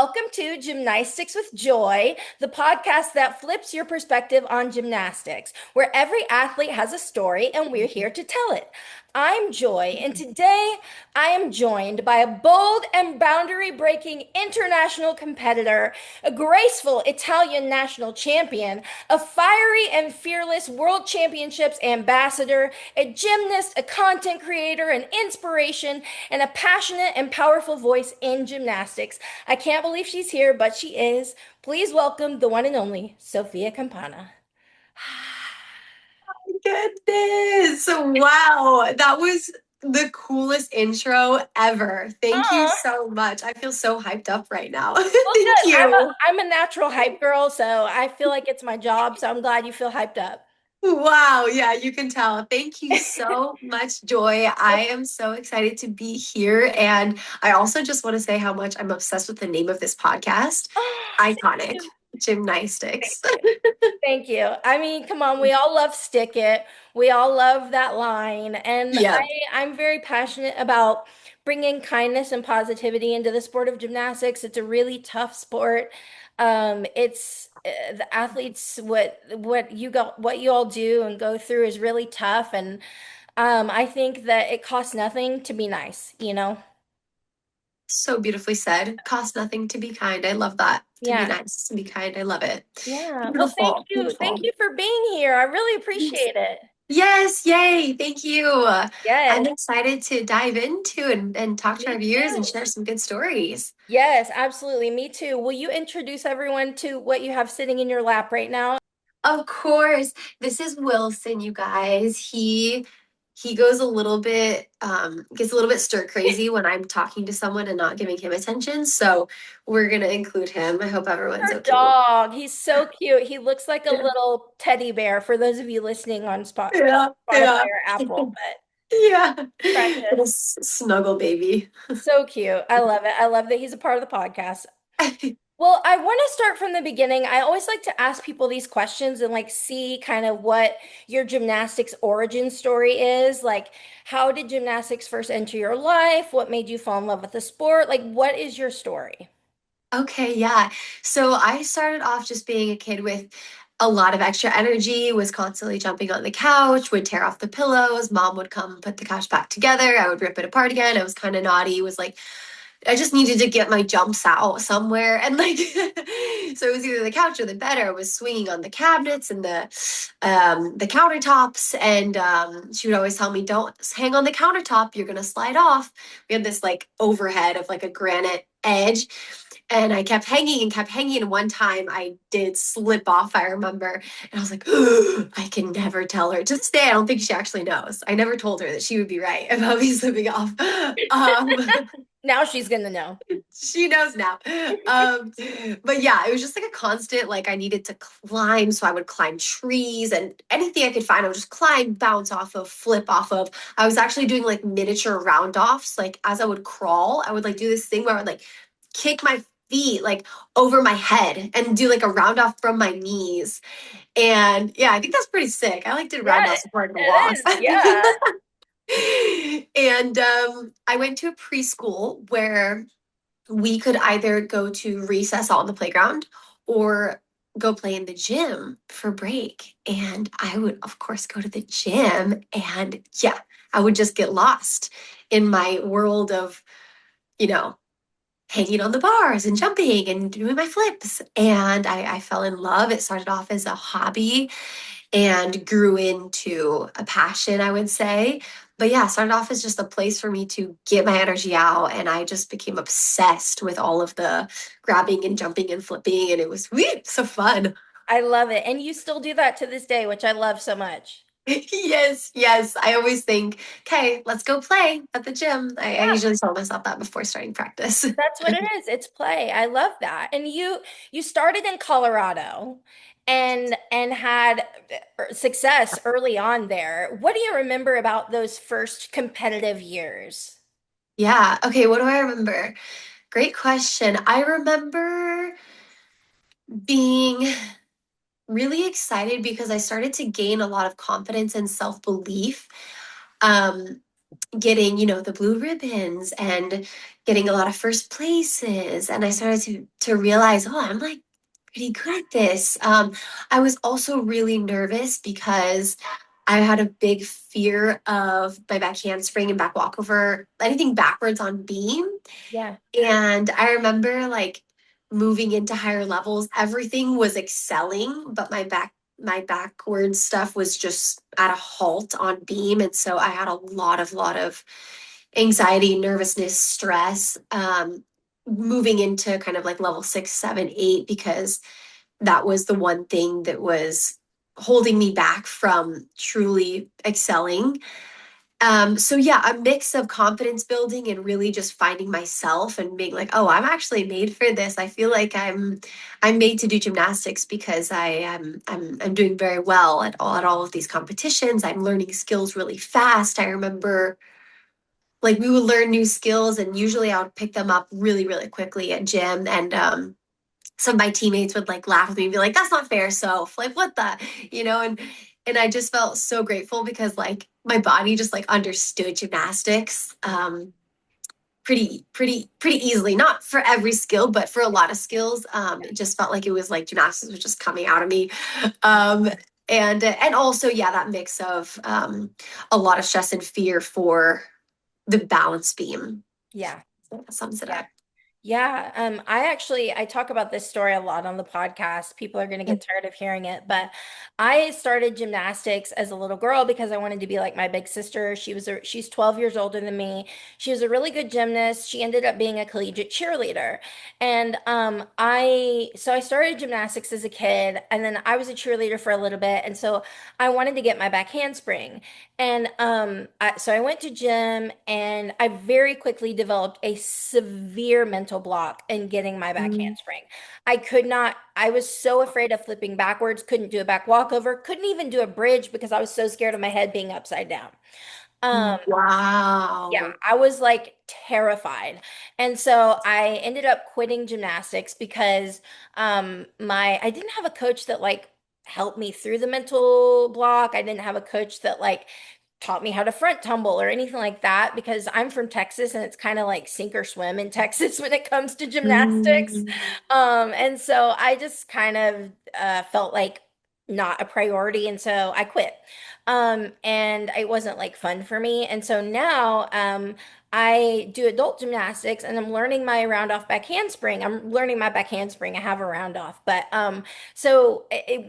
welcome to Gymnastics with Joy, the podcast that flips your perspective on gymnastics, where every athlete has a story and we're here to tell it. I'm Joy, and today I am joined by a bold and boundary breaking international competitor, a graceful Italian national champion, a fiery and fearless World Championships ambassador, a gymnast, a content creator, an inspiration, and a passionate and powerful voice in gymnastics. I can't believe she's here, but she is. Please welcome the one and only Sophia Campana. Goodness. Wow. That was the coolest intro ever. Thank you Aw, so much. I feel so hyped up right now. well, Thank good. I'm a you. I'm a natural hype girl, so I feel like it's my job. So I'm glad you feel hyped up. Wow. Yeah, you can tell. Thank you so much, Joy. I am so excited to be here. And I also just want to say how much I'm obsessed with the name of this podcast. Oh, thank Iconic you. Thank Gymnastics. you. Thank you. I mean, come on, we all love Stick It. We all love that line. And Yeah. I'm very passionate about bringing kindness and positivity into the sport of gymnastics. It's a really tough sport. It's the athletes, what you all do and go through is really tough. And I think that it costs nothing to be nice, you know? So beautifully said. Cost nothing to be kind. I love that. To be Yeah. nice, to be kind. I love it. Yeah. Well, thank Beautiful. you. Thank Beautiful. you for being here. I really Yes. appreciate it. Yes, yay. Thank you. I'm Yes. excited to dive into and talk to our Me viewers and too. share some good stories. Yes, absolutely. Me too. Will you introduce everyone to what you have sitting in your lap right now? Of course, this is Wilson, you guys. He goes a little bit gets a little bit stir crazy when I'm talking to someone and not giving him attention. So we're gonna include him. I hope everyone's Our okay. dog. He's so cute. He looks like a Yeah, little teddy bear for those of you listening on yeah, Spotify yeah. or Apple, but Yeah. precious. Little snuggle baby. So cute. I love it. I love that he's a part of the podcast. Well, I want to start from the beginning. I always like to ask people these questions and like see kind of what your gymnastics origin story is. Like, how did gymnastics first enter your life? What made you fall in love with the sport? Like, what is your story? Okay, yeah. So I started off just being a kid with a lot of extra energy, was constantly jumping on the couch, would tear off the pillows. Mom would come put the couch back together. I would rip it apart again. I was kind of naughty. Was like, I just needed to get my jumps out somewhere. And like, so it was either the couch or the bed, or I was swinging on the cabinets and the countertops. And she would always tell me, don't hang on the countertop. You're going to slide off. We had this like overhead of like a granite edge, and I kept hanging and kept hanging. And one time I did slip off, I remember. And I was like, I can never tell her. To this day, I don't think she actually knows. I never told her that she would be right about me slipping off. Um, Now she's gonna know. she knows now. Um, but yeah, it was just like a constant, like I needed to climb. So I would climb trees and anything I could find, I would just climb, bounce off of, flip off of. I was actually doing like miniature round offs. Like as I would crawl, I would like do this thing where I would like kick my feet like over my head and do like a round off from my knees. And yeah, I think that's pretty sick. I like did Yeah, round offs before I could walk. it is. Yeah. And I went to a preschool where we could either go to recess out on the playground or go play in the gym for break. And I would, of course, go to the gym. And yeah, I would just get lost in my world of, you know, hanging on the bars and jumping and doing my flips. And I fell in love. It started off as a hobby and grew into a passion, I would say. But yeah, started off as just a place for me to get my energy out. And I just became obsessed with all of the grabbing and jumping and flipping. And it was so fun. I love it. And you still do that to this day, which I love so much. Yes, yes. I always think, okay, let's go play at the gym. I Yeah, usually tell myself that before starting practice. that's what it is. It's play. I love that. And you started in Colorado and had success early on there. What do you remember about those first competitive years? Yeah. Okay. What do I remember? Great question. I remember being really excited because I started to gain a lot of confidence and self belief. getting, the blue ribbons and getting a lot of first places. And I started to realize, oh, I'm like pretty good at this. I was also really nervous because I had a big fear of my back handspring and back walkover, anything backwards on beam. Yeah. And I remember like moving into higher levels, everything was excelling, but my backward stuff was just at a halt on beam. And so I had a lot of anxiety, nervousness, stress, moving into kind of like level 6, 7, 8, because that was the one thing that was holding me back from truly excelling. So yeah, a mix of confidence building and really just finding myself and being like, oh, I'm actually made for this. I feel like I'm made to do gymnastics because I'm doing very well at all of these competitions. I'm learning skills really fast. I remember like we would learn new skills and usually I would pick them up really, really quickly at gym. And some of my teammates would like laugh at me and be like, that's not fair, Soph. Like, what the, and I just felt so grateful because like my body just like understood gymnastics pretty easily. Not for every skill, but for a lot of skills. It just felt like it was like gymnastics was just coming out of me. Um, and also, yeah, that mix of a lot of stress and fear for the balance beam. Yeah. So that sums it Yeah. up. Yeah, I talk about this story a lot on the podcast. People are going to get tired of hearing it, but I started gymnastics as a little girl because I wanted to be like my big sister. She's 12 years older than me. She was a really good gymnast. She ended up being a collegiate cheerleader. And I started gymnastics as a kid, and then I was a cheerleader for a little bit, and so I wanted to get my back handspring. And so I went to gym and I very quickly developed a severe mental block in getting my back Mm. handspring. I was so afraid of flipping backwards, couldn't do a back walkover, couldn't even do a bridge because I was so scared of my head being upside down. Um, yeah, Wow. I was like terrified. And so I ended up quitting gymnastics because my I didn't have a coach that like helped me through the mental block. I didn't have a coach that like taught me how to front tumble or anything like that because I'm from Texas and it's kind of like sink or swim in Texas when it comes to gymnastics. Mm. And so I just kind of felt like not a priority, and so I quit. And it wasn't like fun for me. And so now I do adult gymnastics and I'm learning my round off back handspring. I'm learning my back handspring. I have a round off, but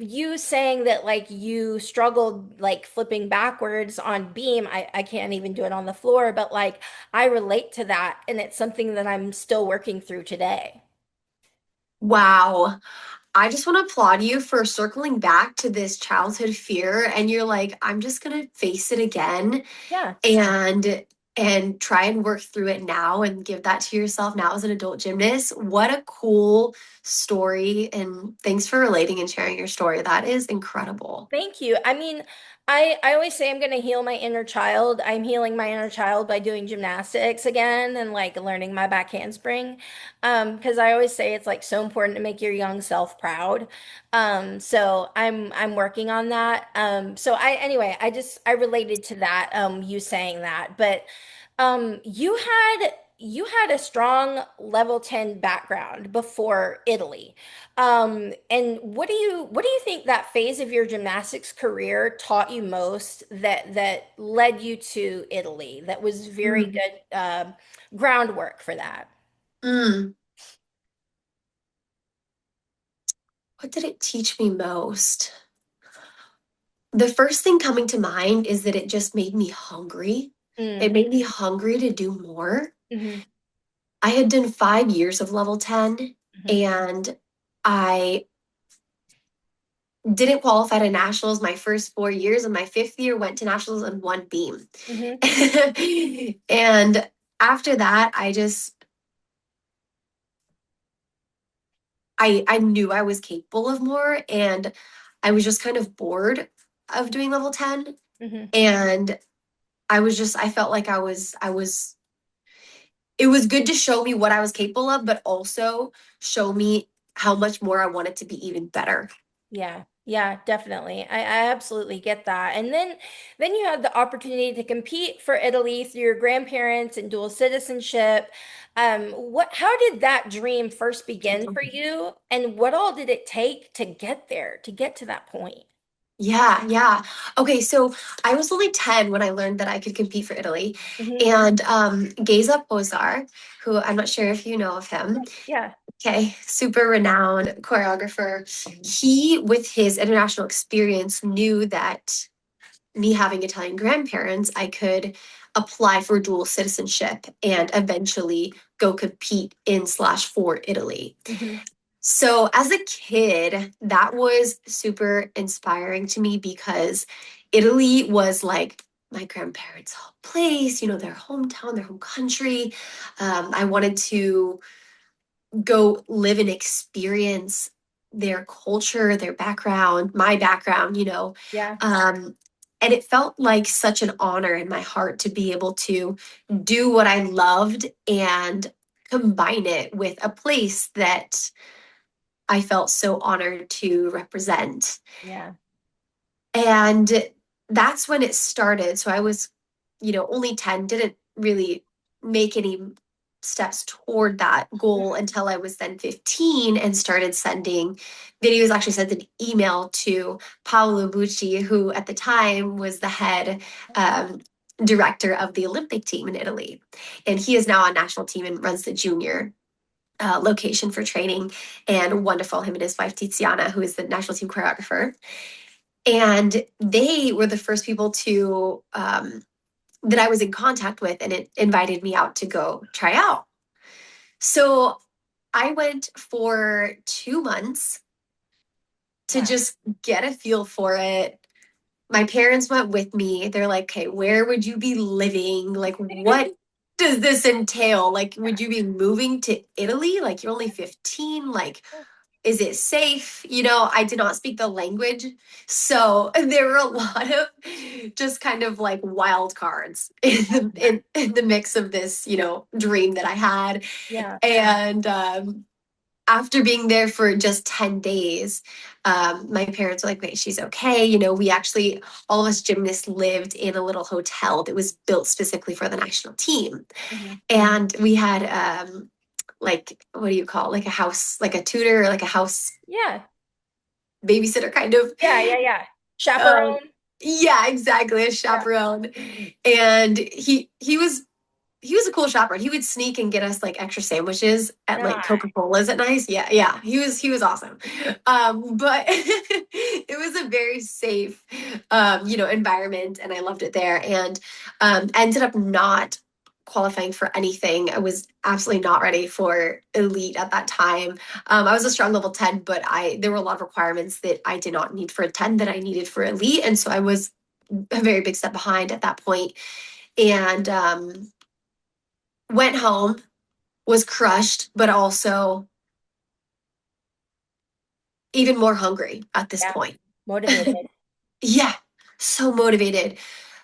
you saying that like you struggled like flipping backwards on beam, I can't even do it on the floor, but like I relate to that and it's something that I'm still working through today. Wow. I just want to applaud you for circling back to this childhood fear and you're like, I'm just going to face it again Yeah. and try and work through it now and give that to yourself now as an adult gymnast. What a cool story and thanks for relating and sharing your story. That is incredible. Thank you. I mean, I always say I'm going to heal my inner child. I'm healing my inner child by doing gymnastics again and like learning my back handspring. Because I always say it's like so important to make your young self proud. So I'm working on that. So I related to that, you saying that. But you had a strong level 10 background before Italy. And what do you think that phase of your gymnastics career taught you most that led you to Italy? That was very Mm. good groundwork for that. Mm. What did it teach me most? The first thing coming to mind is that it just made me hungry. It Mm, made me hungry to do more. hmm I had done 5 years of level 10 hmm and I didn't qualify to nationals my first 4 years, and my fifth year went to nationals and won beam. hmm And after that, I knew I was capable of more and I was just kind of bored of doing level 10. hmm And I felt like I was it was good to show me what I was capable of, but also show me how much more I wanted to be even better. Yeah. Yeah, definitely. I absolutely get that. And then you had the opportunity to compete for Italy through your grandparents and dual citizenship. How did that dream first begin for you? And what all did it take to get there, to get to that point? Yeah, yeah. Okay, so I was only 10 when I learned that I could compete for Italy. Hmm. And Geza Pozar, who I'm not sure if you know of him, Yeah. okay, super renowned choreographer. He, with his international experience, knew that me having Italian grandparents, I could apply for dual citizenship Yeah. and eventually go compete in slash for Italy. Hmm. So as a kid, that was super inspiring to me because Italy was like my grandparents' home place, their hometown, their home country. I wanted to go live and experience their culture, their background, my background. Yeah. Um, and it felt like such an honor in my heart to be able to do what I loved and combine it with a place that I felt so honored to represent. Yeah. And that's when it started. So I was, only 10, didn't really make any steps toward that goal until I was then 15 and started sending videos, actually sent an email to Paolo Bucci, who at the time was the head director of the Olympic team in Italy. And he is now on national team and runs the junior location for training, and wonderful, him and his wife Tiziana, who is the national team choreographer. And they were the first people to that I was in contact with, and it invited me out to go try out. So I went for 2 months to Wow. just get a feel for it. My parents went with me. They're like, okay, where would you be living? Like, what does this entail? Like, would you be moving to Italy? Like, you're only 15. Like, is it safe? I did not speak the language. So there were a lot of just kind of like wild cards in the mix of this, dream that I had. Yeah. And after being there for just 10 days, my parents were like, wait, she's okay. We actually, all of us gymnasts lived in a little hotel that was built specifically for the national team. Hmm. And we had, like, what do you call it? Like a house, like a tutor, like a house Yeah. babysitter kind of. Yeah. Yeah. Yeah. Um, Chaperone. yeah, exactly, a Yeah. chaperone. And he was a cool chaperone. He would sneak and get us like extra sandwiches at like Nice. Coca-Cola's at night. Yeah, yeah. He was awesome. But it was a very safe environment, and I loved it there. And ended up not qualifying for anything. I was absolutely not ready for elite at that time. I was a strong level 10, but I there were a lot of requirements that I did not need for a 10 that I needed for elite. And so I was a very big step behind at that point. And went home, was crushed, but also even more hungry at this Yeah. point. Motivated. Yeah, so motivated.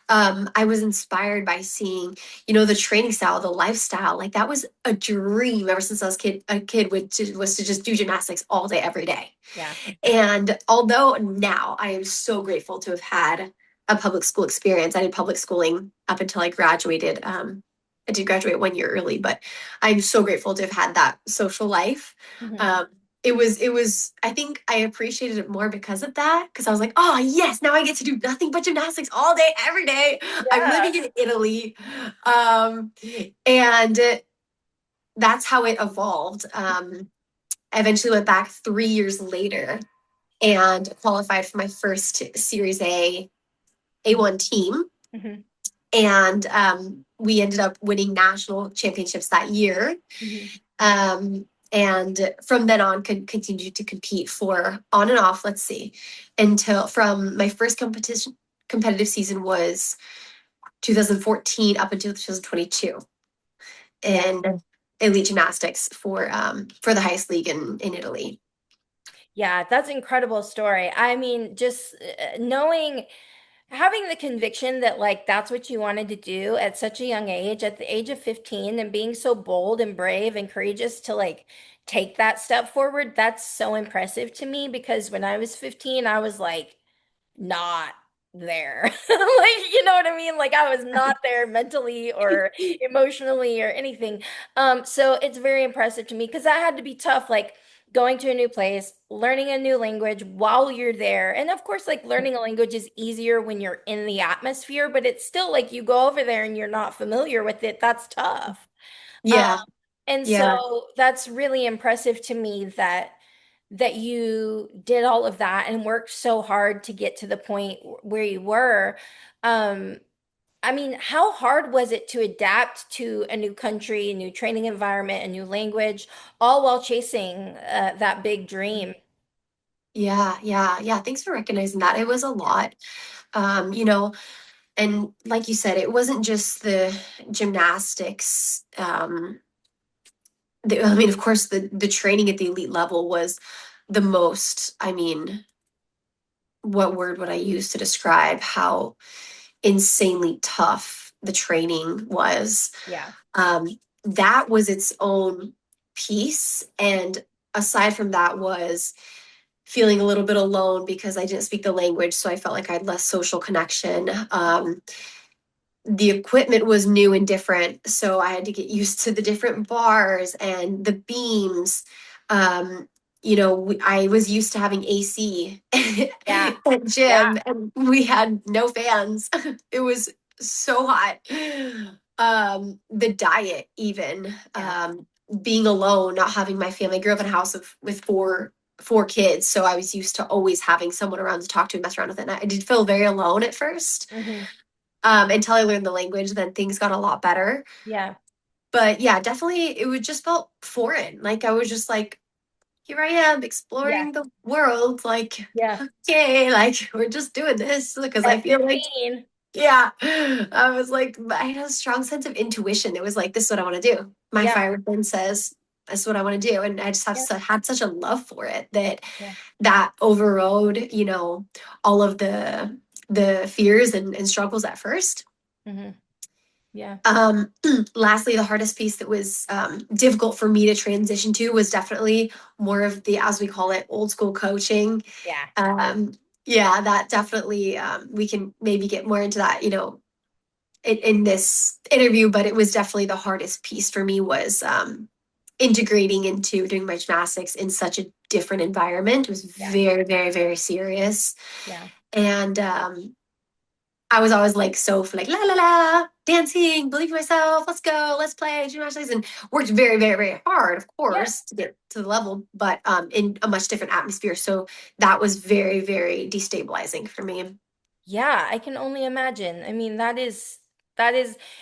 I was inspired by seeing, the training style, the lifestyle. Like that was a dream ever since I was a kid was to just do gymnastics all day, every day. Yeah. And although now I am so grateful to have had a public school experience, I did public schooling up until I graduated. I did graduate 1 year early, but I'm so grateful to have had that social life. Hmm. Um, it was, I think I appreciated it more because of that. Because I was like, oh, yes, now I get to do nothing but gymnastics all day, every day. I'm Yeah. living in Italy. Um, and that's how it evolved. I eventually went back 3 years later and qualified for my first Series A1 team. Hmm. And we ended up winning national championships that year. Hmm. And from then on, could continue to compete for on and off. Let's see, until from my first competitive season was 2014 up until 2022 Yeah. in elite gymnastics for the highest league in Italy. Yeah, that's an incredible story. I mean, just knowing. having the conviction that like that's what you wanted to do at such a young age, at the age of 15, and being so bold and brave and courageous to like take that step forward, that's so impressive to me because when I was 15, I was like not there. Like, you know what I mean? Like I was not there mentally or emotionally or anything. So it's very impressive to me because that had to be tough, like going to a new place, learning a new language while you're there. And of course, like learning a language is easier when you're in the atmosphere, but it's still like you go over there and you're not familiar with it. That's tough. Um, Yeah, and yeah. so that's really impressive to me that you did all of that and worked so hard to get to the point where you were. Um, I mean, how hard was it to adapt to a new country, a new training environment, a new language, all while chasing that big dream? Yeah, yeah, yeah. Thanks for recognizing that. It was a Yeah. lot. And like you said, it wasn't just the gymnastics. I mean, of course, the training at the elite level was the most, I mean, what word would I use to describe how insanely tough the training was? Yeah. Um, that was its own piece. And aside from that was feeling a little bit alone because I didn't speak the language, so I felt like I had less social connection. The equipment was new and different, so I had to get used to the different bars and the beams. Um, I was used to having AC Yeah. at Yeah. gym, and we had no fans. It was so hot. The diet, even Yeah. being alone, not having my family. I grew up in a house with four kids, so I was used to always having someone around to talk to and mess around with it. And I did feel very alone at first, Hmm. until I learned the language. Then things got a lot better. Yeah. But yeah, definitely, it would just felt foreign. Like I was just like, here I am Yeah. exploring the world. Like, Yeah. okay, like we're just doing this because I At feel like, 15. yeah, I was like, I had a strong sense of intuition. It was like, this is what I want to do. My Yeah. fire within says, this is what I want to do. And I just Yeah. had such a love for it that Yeah. that overrode, all of the fears and struggles at first. Hmm. Yeah. Um, Lastly, the hardest piece that was difficult for me to transition to was definitely more of the, as we call it, old school coaching. Yeah. Um, yeah, that definitely, we can maybe get more into that, in this interview, but it was definitely the hardest piece for me was integrating into doing my gymnastics in such a different environment. It was Yeah. very, very, very serious. Yeah. And I was always like so for like la la la dancing, believe in myself, let's go, let's play gymnastics, and worked very, very, very hard, of Yeah. course, to get to the level, but in a much different atmosphere. So that was very, very destabilizing for me. Yeah, I can only imagine. I mean, that is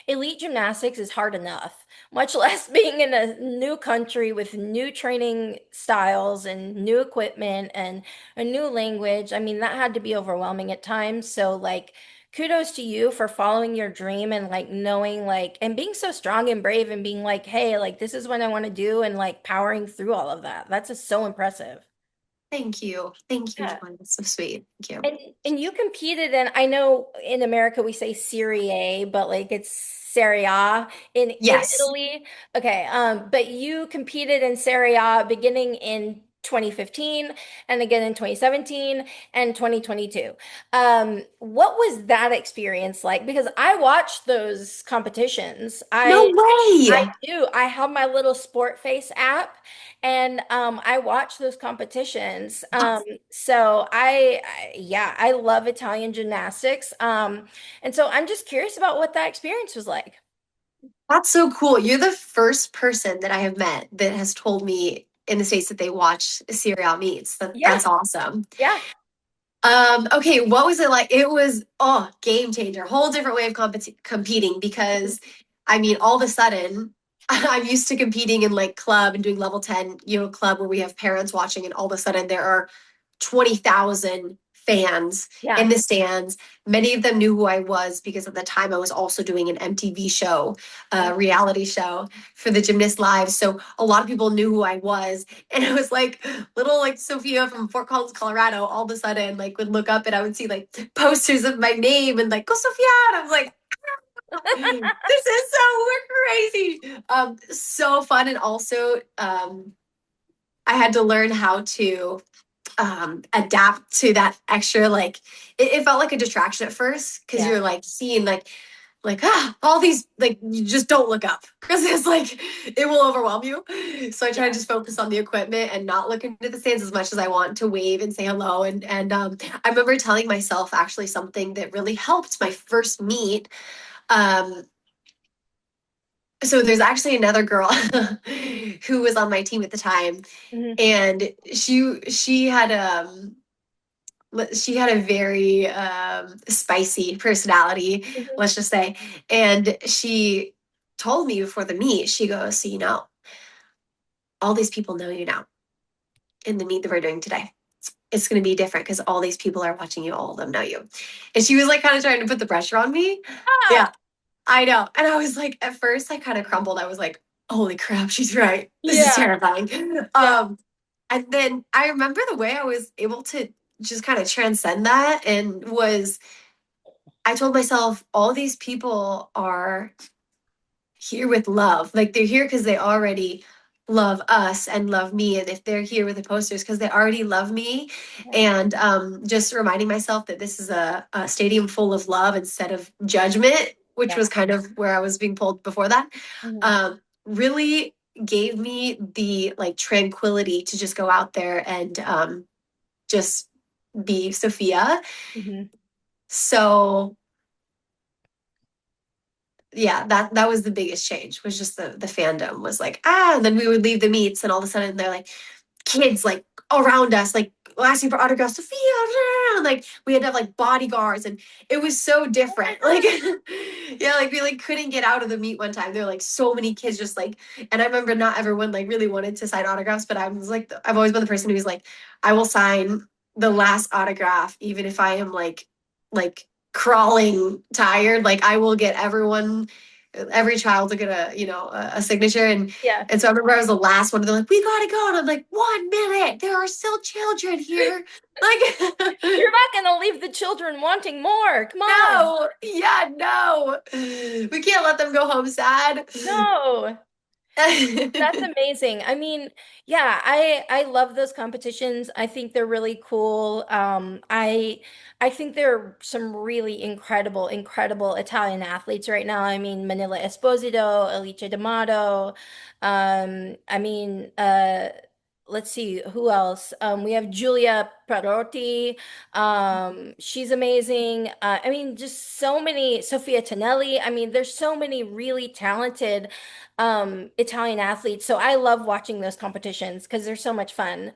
elite gymnastics is hard enough, much less being in a new country with new training styles and new equipment and a new language. I mean, that had to be overwhelming at times. So like kudos to you for following your dream and like knowing like and being so strong and brave and being like, "Hey, like this is what I want to do," and like powering through all of that. That's just so impressive. Thank you. Thank you, Yeah. Joanne. That's so sweet. Thank you. And you competed in, I know in America we say Serie A, but like it's Serie A in Yes. Italy. Okay, but you competed in Serie A beginning in 2015 and again in 2017 and 2022. What was that experience like? Because I watched those competitions. No I way. do. I have my little Sport Face app and I watch those competitions. So yeah, I love Italian gymnastics. And so I'm just curious about what that experience was like. That's so cool. You're the first person that I have met that has told me in the States that they watch serial meets. Yeah, That's awesome. yeah, Okay, what was it like? It was game changer, whole different way of competing because I mean, all of a sudden, I'm used to competing in like club and doing level 10, club where we have parents watching, and all of a sudden there are 20,000 fans in Yeah. the stands. Many of them knew who I was because at the time I was also doing an MTV show, Yeah. a reality show for the Gymnast Live. So a lot of people knew who I was. And it was like little like Sophia from Fort Collins, Colorado, all of a sudden like would look up and I would see like posters of my name and like, go Sophia. And I was like, this is so crazy. So fun. And also, I had to learn how to adapt to that extra like it felt like a distraction at first because Yeah. you're like seeing all these like you just don't look up because it's like it will overwhelm you. So I try to Yeah. just focus on the equipment and not look into the stands as much as I want to wave and say hello. And I remember telling myself actually something that really helped my first meet. um so there's actually another girl who was on my team at the time, Hmm. and she had a very spicy personality, Hmm. let's just say. And she told me before the meet, she goes, so, all these people know you now in the meet that we're doing today. It's going to be different because all these people are watching you. All of them know you. And she was like kind of trying to put the pressure on me. Ah, Yeah, I know. And I was like, at first, I kind of crumbled. I was like, holy crap, she's right. This is yeah. terrifying. Yeah. And then I remember the way I was able to just kind of transcend that and was I told myself all these people are here with love. Like they're here because they already love us and love me. And if they're here with the posters, because they already love me. Yeah. And just reminding myself that this is a stadium full of love instead of judgment, which Yeah. was kind of where I was being pulled before that, Hmm. really gave me the like tranquility to just go out there and just be Sophia. Hmm. So yeah, that was the biggest change, was just the fandom was like, and then we would leave the meets and all of a sudden they're like kids like around us, like asking for autographs, Sophia, and like we had to have like bodyguards, and it was so Oh my different. Like, God. yeah, like we like couldn't get out of the meet one time. There were like so many kids just like, and I remember not everyone like really wanted to sign autographs, but I was like, I've always been the person who's like, I will sign the last autograph, even if I am like crawling tired. Like I will get every child to get a signature. and Yeah. and so I remember I was the last one, and they're like, we gotta go. And I'm like, 1 minute, there are still children here. Like, You're not going to leave the children wanting more. Come on. no, yeah, no. We can't let them go home sad. No. That's amazing. I mean, yeah, I love those competitions. I think they're really cool. I think there are some really incredible Italian athletes right now. I mean, Manila Esposito, Alicia D'Amato. I mean, let's see who else. We have Giulia Parotti. She's amazing. I mean, just so many. Sophia Tonelli. I mean, there's so many really talented Italian athletes. So I love watching those competitions because they're so much fun.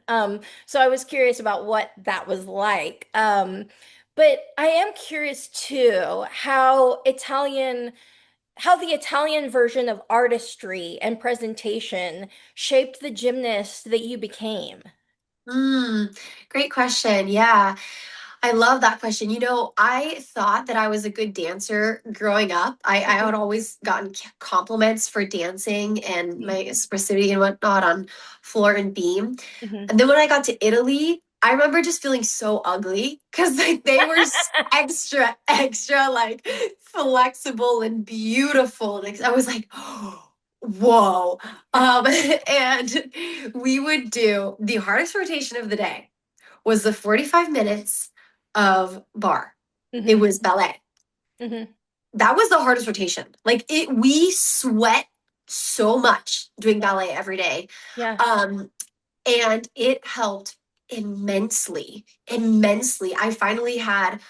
So I was curious about what that was like. But I am curious too how the Italian version of artistry and presentation shaped the gymnast that you became. Great question. Yeah. I love that question. I thought that I was a good dancer growing up. I Mhm. had always gotten compliments for dancing and my Mhm. expressivity and whatnot on floor and beam. Mhm. And then when I got to Italy, I remember just feeling so ugly because like they were extra like flexible and beautiful. Like I was like, whoa. And we would do the hardest rotation of the day was the 45 minutes of bar. It Mhm. was ballet. Mhm. That was the hardest rotation. We sweat so much doing Yeah. ballet every day. Yeah. Um, and it helped immensely. I finally had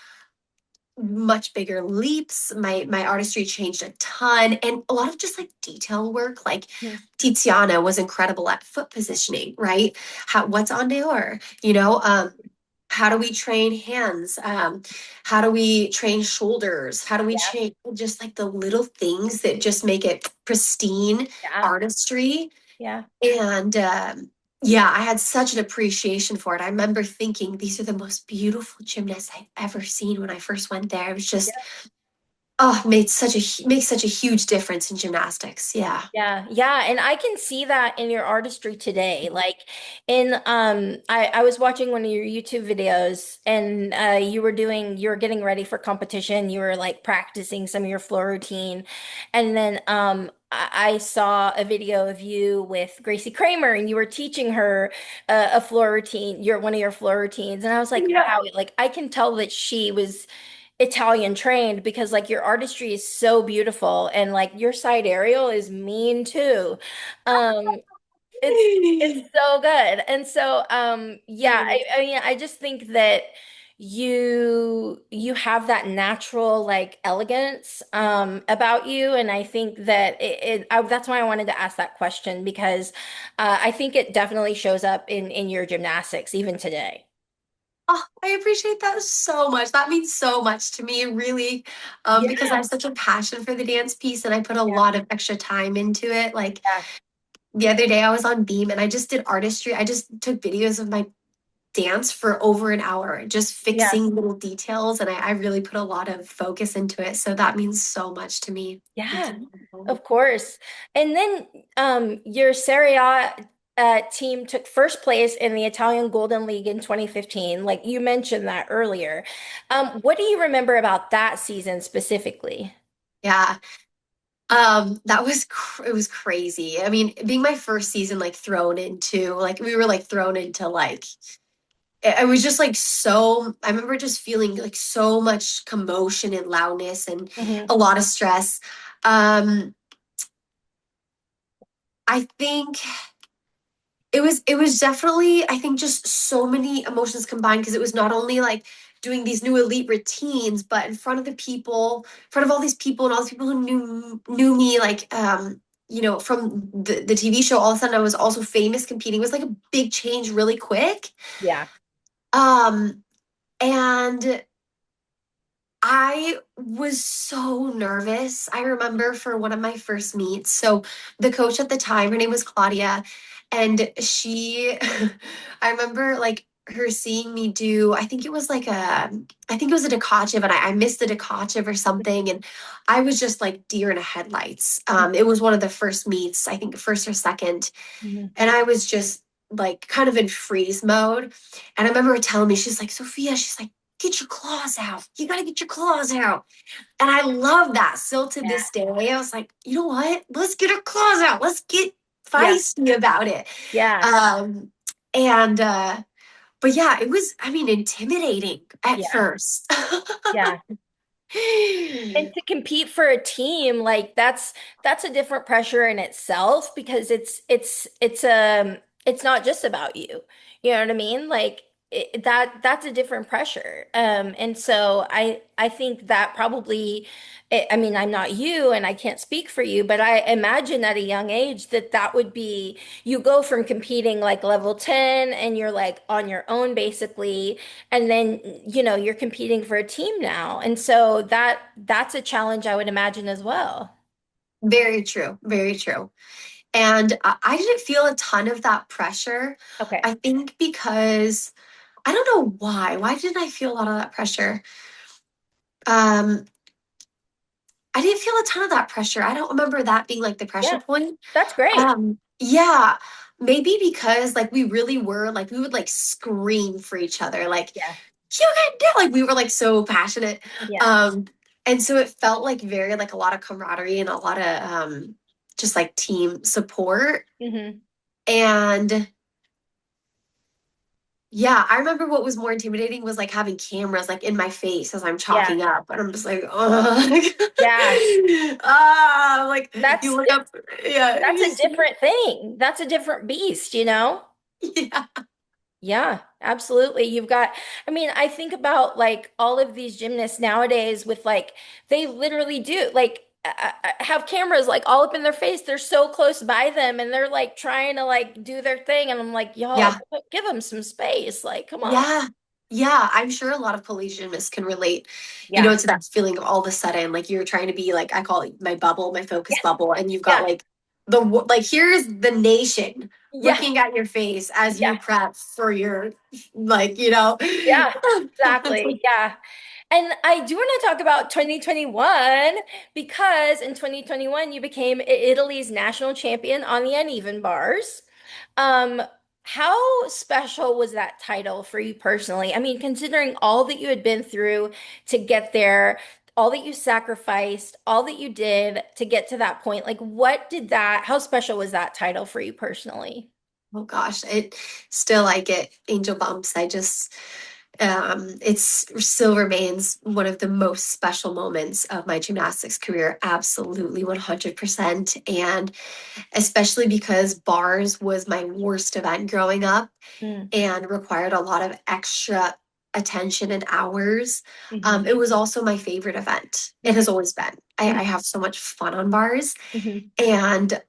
much bigger leaps. My artistry changed a ton, and a lot of just like detail work. Like Mhm. Tiziana was incredible at foot positioning, right? What's on dehors, how do we train hands? How do we train shoulders? How do we Yeah. train just like the little things that just make it pristine Yeah. artistry? Yeah. And Yeah, I had such an appreciation for it. I remember thinking these are the most beautiful gymnasts I've ever seen when I first went there. It was just, oh, makes such a huge difference in gymnastics. Yeah. Yeah, yeah, and I can see that in your artistry today. Like in I was watching one of your YouTube videos and you were getting ready for competition. You were like practicing some of your floor routine. And then I saw a video of you with Gracie Kramer and you were teaching her a floor routine, your one of your floor routines. And I was like, Yeah. wow, like I can tell that she was Italian trained because like your artistry is so beautiful and like your side aerial is mean too. Um it's so good. And so yeah, I mean I just think that you have that natural like elegance about you and I think that that's why I wanted to ask that question because I think it definitely shows up in your gymnastics even today. Oh, I appreciate that so much. That means so much to me, really, because I Yeah. have such a passion for the dance piece and I put a Yeah. lot of extra time into it. Like Yeah. the other day, I was on Beam and I just did artistry. I just took videos of my dance for over an hour, just Yeah. fixing little details. And I really put a lot of focus into it. So that means so much to me. It's Yeah, incredible. of course. And then your Serie A team took first place in the Italian Golden League in 2015. Like you mentioned that earlier. What do you remember about that season specifically? Yeah. It was crazy. I mean, being my first season, like thrown into, like we were like thrown into like I was just like so, I remember just feeling like so much commotion and loudness and Hmm. a lot of stress. Um, I think it was definitely, I think just so many emotions combined because it was not only like doing these new elite routines, but in front of the people, in front of all these people and all these people who knew me, like from the TV show, all of a sudden I was also famous competing. It was like a big change really quick. Yeah. Um, and I was so nervous. I remember for one of my first meets. So the coach at the time, her name was Claudia, and I remember like her seeing me do, I think it was a Dekachev, and I missed the Dekachev or something, and I was just like deer in the headlights. It was one of the first meets, I think first or second, Hmm. and I was just like kind of in freeze mode. And I remember her telling me, she's like, Sophia, she's like, get your claws out. You got to get your claws out. And I love that. Still to Yeah. this day, I was like, you know what? Let's get our claws out. Let's get Yeah. feisty about it. Yeah. Um, and, but yeah, it was, I mean, intimidating at Yeah. first. Yeah. And to compete for a team, like that's a different pressure in itself because it's not just about you. You know what I mean? Like that's a different pressure. And so I think that probably I mean, I'm not you and I can't speak for you, but I imagine at a young age that that would be you go from competing like level 10 and you're like on your own basically and then, you're competing for a team now. And so that's a challenge I would imagine as well. Very true. Very true. And I didn't feel a ton of that pressure. Okay. I think because I don't know why. Why didn't I feel a lot of that pressure? Um, I didn't feel a ton of that pressure. I don't remember that being like the pressure Yeah. point. That's great. Yeah, maybe because like we really were like we would like scream for each other, like Yeah. you can do like we were like so passionate. Yeah. Um, and so it felt like very like a lot of camaraderie and a lot of just like team support. Hmm. And yeah, I remember what was more intimidating was like having cameras like in my face as I'm Yeah. chalking up, and I'm just like, oh, Yeah. like you That's look up, yeah, that's a different thing. That's a different beast, you know? yeah, Yeah, absolutely. I mean, I think about like all of these gymnasts nowadays with like, they literally do like have cameras like all up in their face. They're so close by them and they're like trying to like do their thing. And I'm like, y'all, yeah, give them some space. Like, come on. yeah, yeah. I'm sure a lot of police gymnasts can relate, Yeah. to that feeling of all of a sudden like you're trying to be like I call it my bubble, my focus Yeah. bubble, and you've got Yeah. like like here's the nation Yeah, looking at your face as yeah, you prep for your like, you know. yeah, exactly. Yeah. And I do want to talk about 2021 because in 2021 you became Italy's national champion on the uneven bars. Um, how special was that title for you personally? I mean, considering all that you had been through to get there, all that you sacrificed, all that you did to get to that point, like how special was that title for you personally? Oh gosh, it still I get angel bumps. I just it's still remains one of the most special moments of my gymnastics career. Absolutely 100%. And especially because bars was my worst event growing up Mm, and required a lot of extra attention and hours. mhm, It was also my favorite event. It mhm, has always been. I have so much fun on bars. mhm, And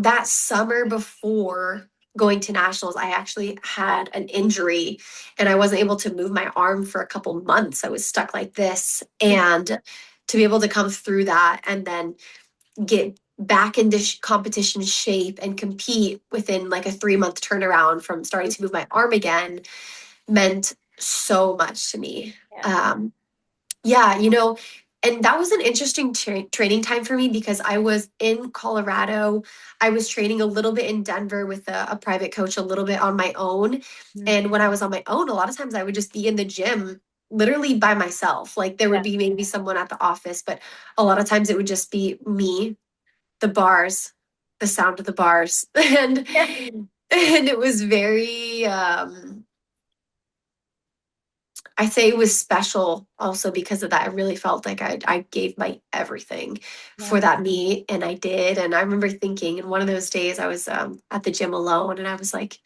that summer before going to nationals, I actually had an injury and I wasn't able to move my arm for a couple months. I was stuck like this. mhm, And to be able to come through that and then get back into competition shape and compete within like a 3-month turnaround from starting mhm. to move my arm again meant so much to me. Yeah. Yeah, and that was an interesting training time for me because I was in Colorado. I was training a little bit in Denver with a private coach, a little bit on my own. Mhm. And when I was on my own, a lot of times I would just be in the gym literally by myself. Like there Yeah. would be maybe someone at the office, but a lot of times it would just be me, the bars, the sound of the bars. Yeah. And it was very I say it was special also because of that. I really felt like I gave my everything Yeah. for that meet, and I did. And I remember thinking in one of those days I was at the gym alone, and I was like,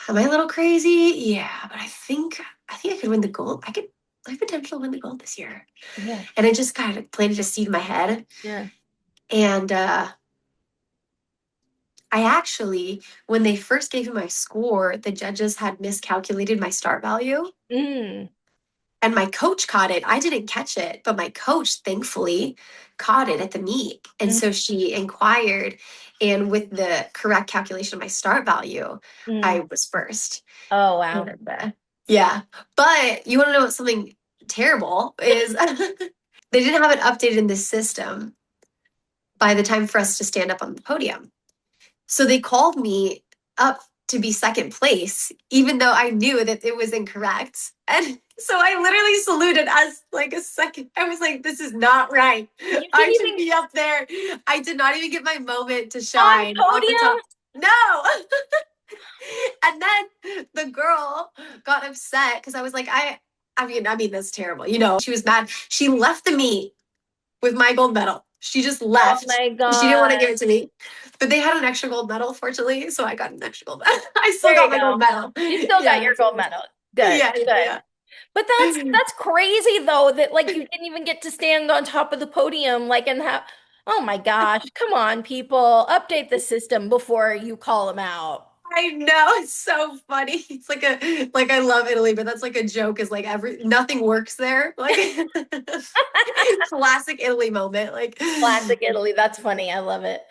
"Am I a little crazy? Yeah, but I think I could win the gold. I have potential to win the gold this year." Yeah. And I just kind of planted a seed in my head, Yeah. and I actually, when they first gave me my score, the judges had miscalculated my start value. Mm. And my coach caught it. I didn't catch it, but my coach thankfully caught it at the meet. And Mm. so she inquired, and with the correct calculation of my start value, I Mm. was first. Oh, wow. And yeah. But you want to know what something terrible is? They didn't have it updated in the system by the time for us to stand up on the podium. So they called me up to be second place, even though I knew that it was incorrect. And so I literally saluted as like a second. I was like, this is not right. You I didn't should even be up there. I did not even get my moment to on shine on the podium. top. No. And then the girl got upset because I was like, I mean, that's terrible. She was mad. She left the meet with my gold medal. She just Oh left. my She didn't want to God. give it to me. But they had an extra gold medal, fortunately, so I got an extra gold medal. I still There got you my gold go. medal. You still got Yeah. your gold medal. Good, Yeah, good. yeah, But yeah. that's crazy though that like you didn't even get to stand on top of the podium like and have oh my gosh, come on people, update the system before you call them out. I know, it's so funny. It's like I love Italy, but that's like a joke, is like nothing works there. Like classic Italy moment. Like Classic Italy. That's funny. I love it.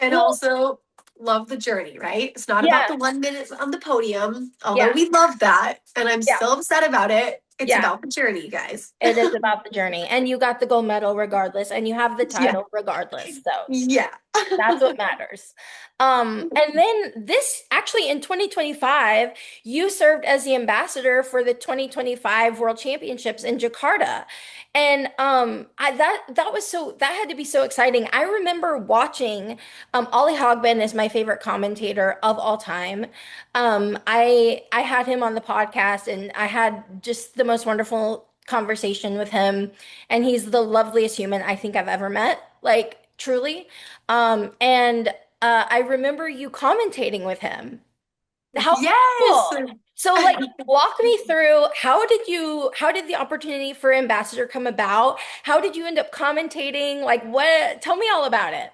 and Well, also love the journey, right? It's not about yeah, the 1 minute on the podium, although yeah, we love that. And I'm yeah, still upset about it. It's yeah. about the journey, guys. It is about the journey. And you got the gold medal regardless, and you have the Yeah. title regardless. So Yeah. that's what matters. And then this actually in 2025, you served as the ambassador for the 2025 World Championships in Jakarta. And that had to be so exciting. I remember watching Ollie Hogbin is my favorite commentator of all time. I had him on the podcast and I had just the most wonderful conversation with him. And he's the loveliest human I think I've ever met. Like truly. And I remember you commentating with him. How Yes. cool. So like walk me through how did the opportunity for ambassador come about? How did you end up commentating? Like what tell me all about it.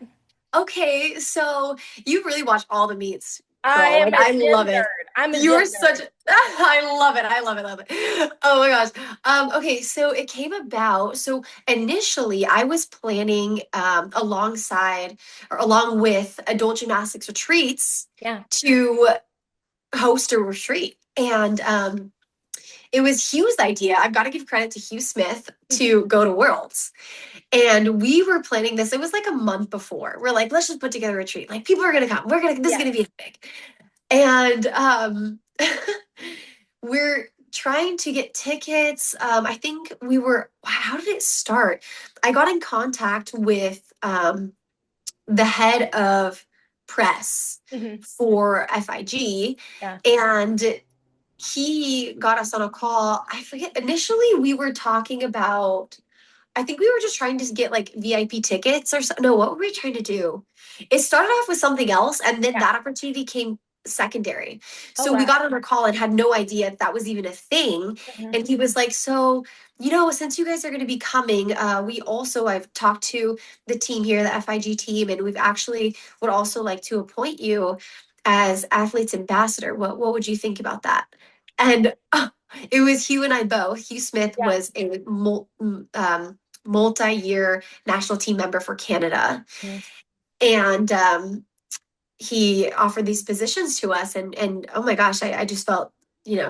Okay, so you really watch all the meets, I girl. am Like a I gym love it. nerd. I'm a gym You're such nerd. I love it. I love it. Love it. Oh my gosh. Okay, so it came about. So initially I was planning alongside or along with adult gymnastics retreats Yeah. to host a retreat. And it was Hugh's idea. I've got to give credit to Hugh Smith to go to Worlds. And we were planning this. It was like a month before. We're like, let's just put together a retreat. Like people are gonna come. This is Yeah. gonna be big. And we're trying to get tickets. I think we were, how did it start? I got in contact with the head of press Hmm. for FIG, Yeah. and he got us on a call. I forget, initially, we were talking about I think we were just trying to get like VIP tickets or so. No, what were we trying to do? It started off with something else, and then Yeah. that opportunity came secondary. Oh, So we wow. got on a call and had no idea that was even a thing. Hmm. And he was like, "So, since you guys are going to be coming, I've talked to the team here, the FIG team, and we've actually would also like to appoint you as athletes ambassador. What would you think about that?" And it was Hugh and I both. Hugh Smith Yeah. was a multi-year national team member for Canada. Mhm. And he offered these positions to us and oh my gosh, I just felt,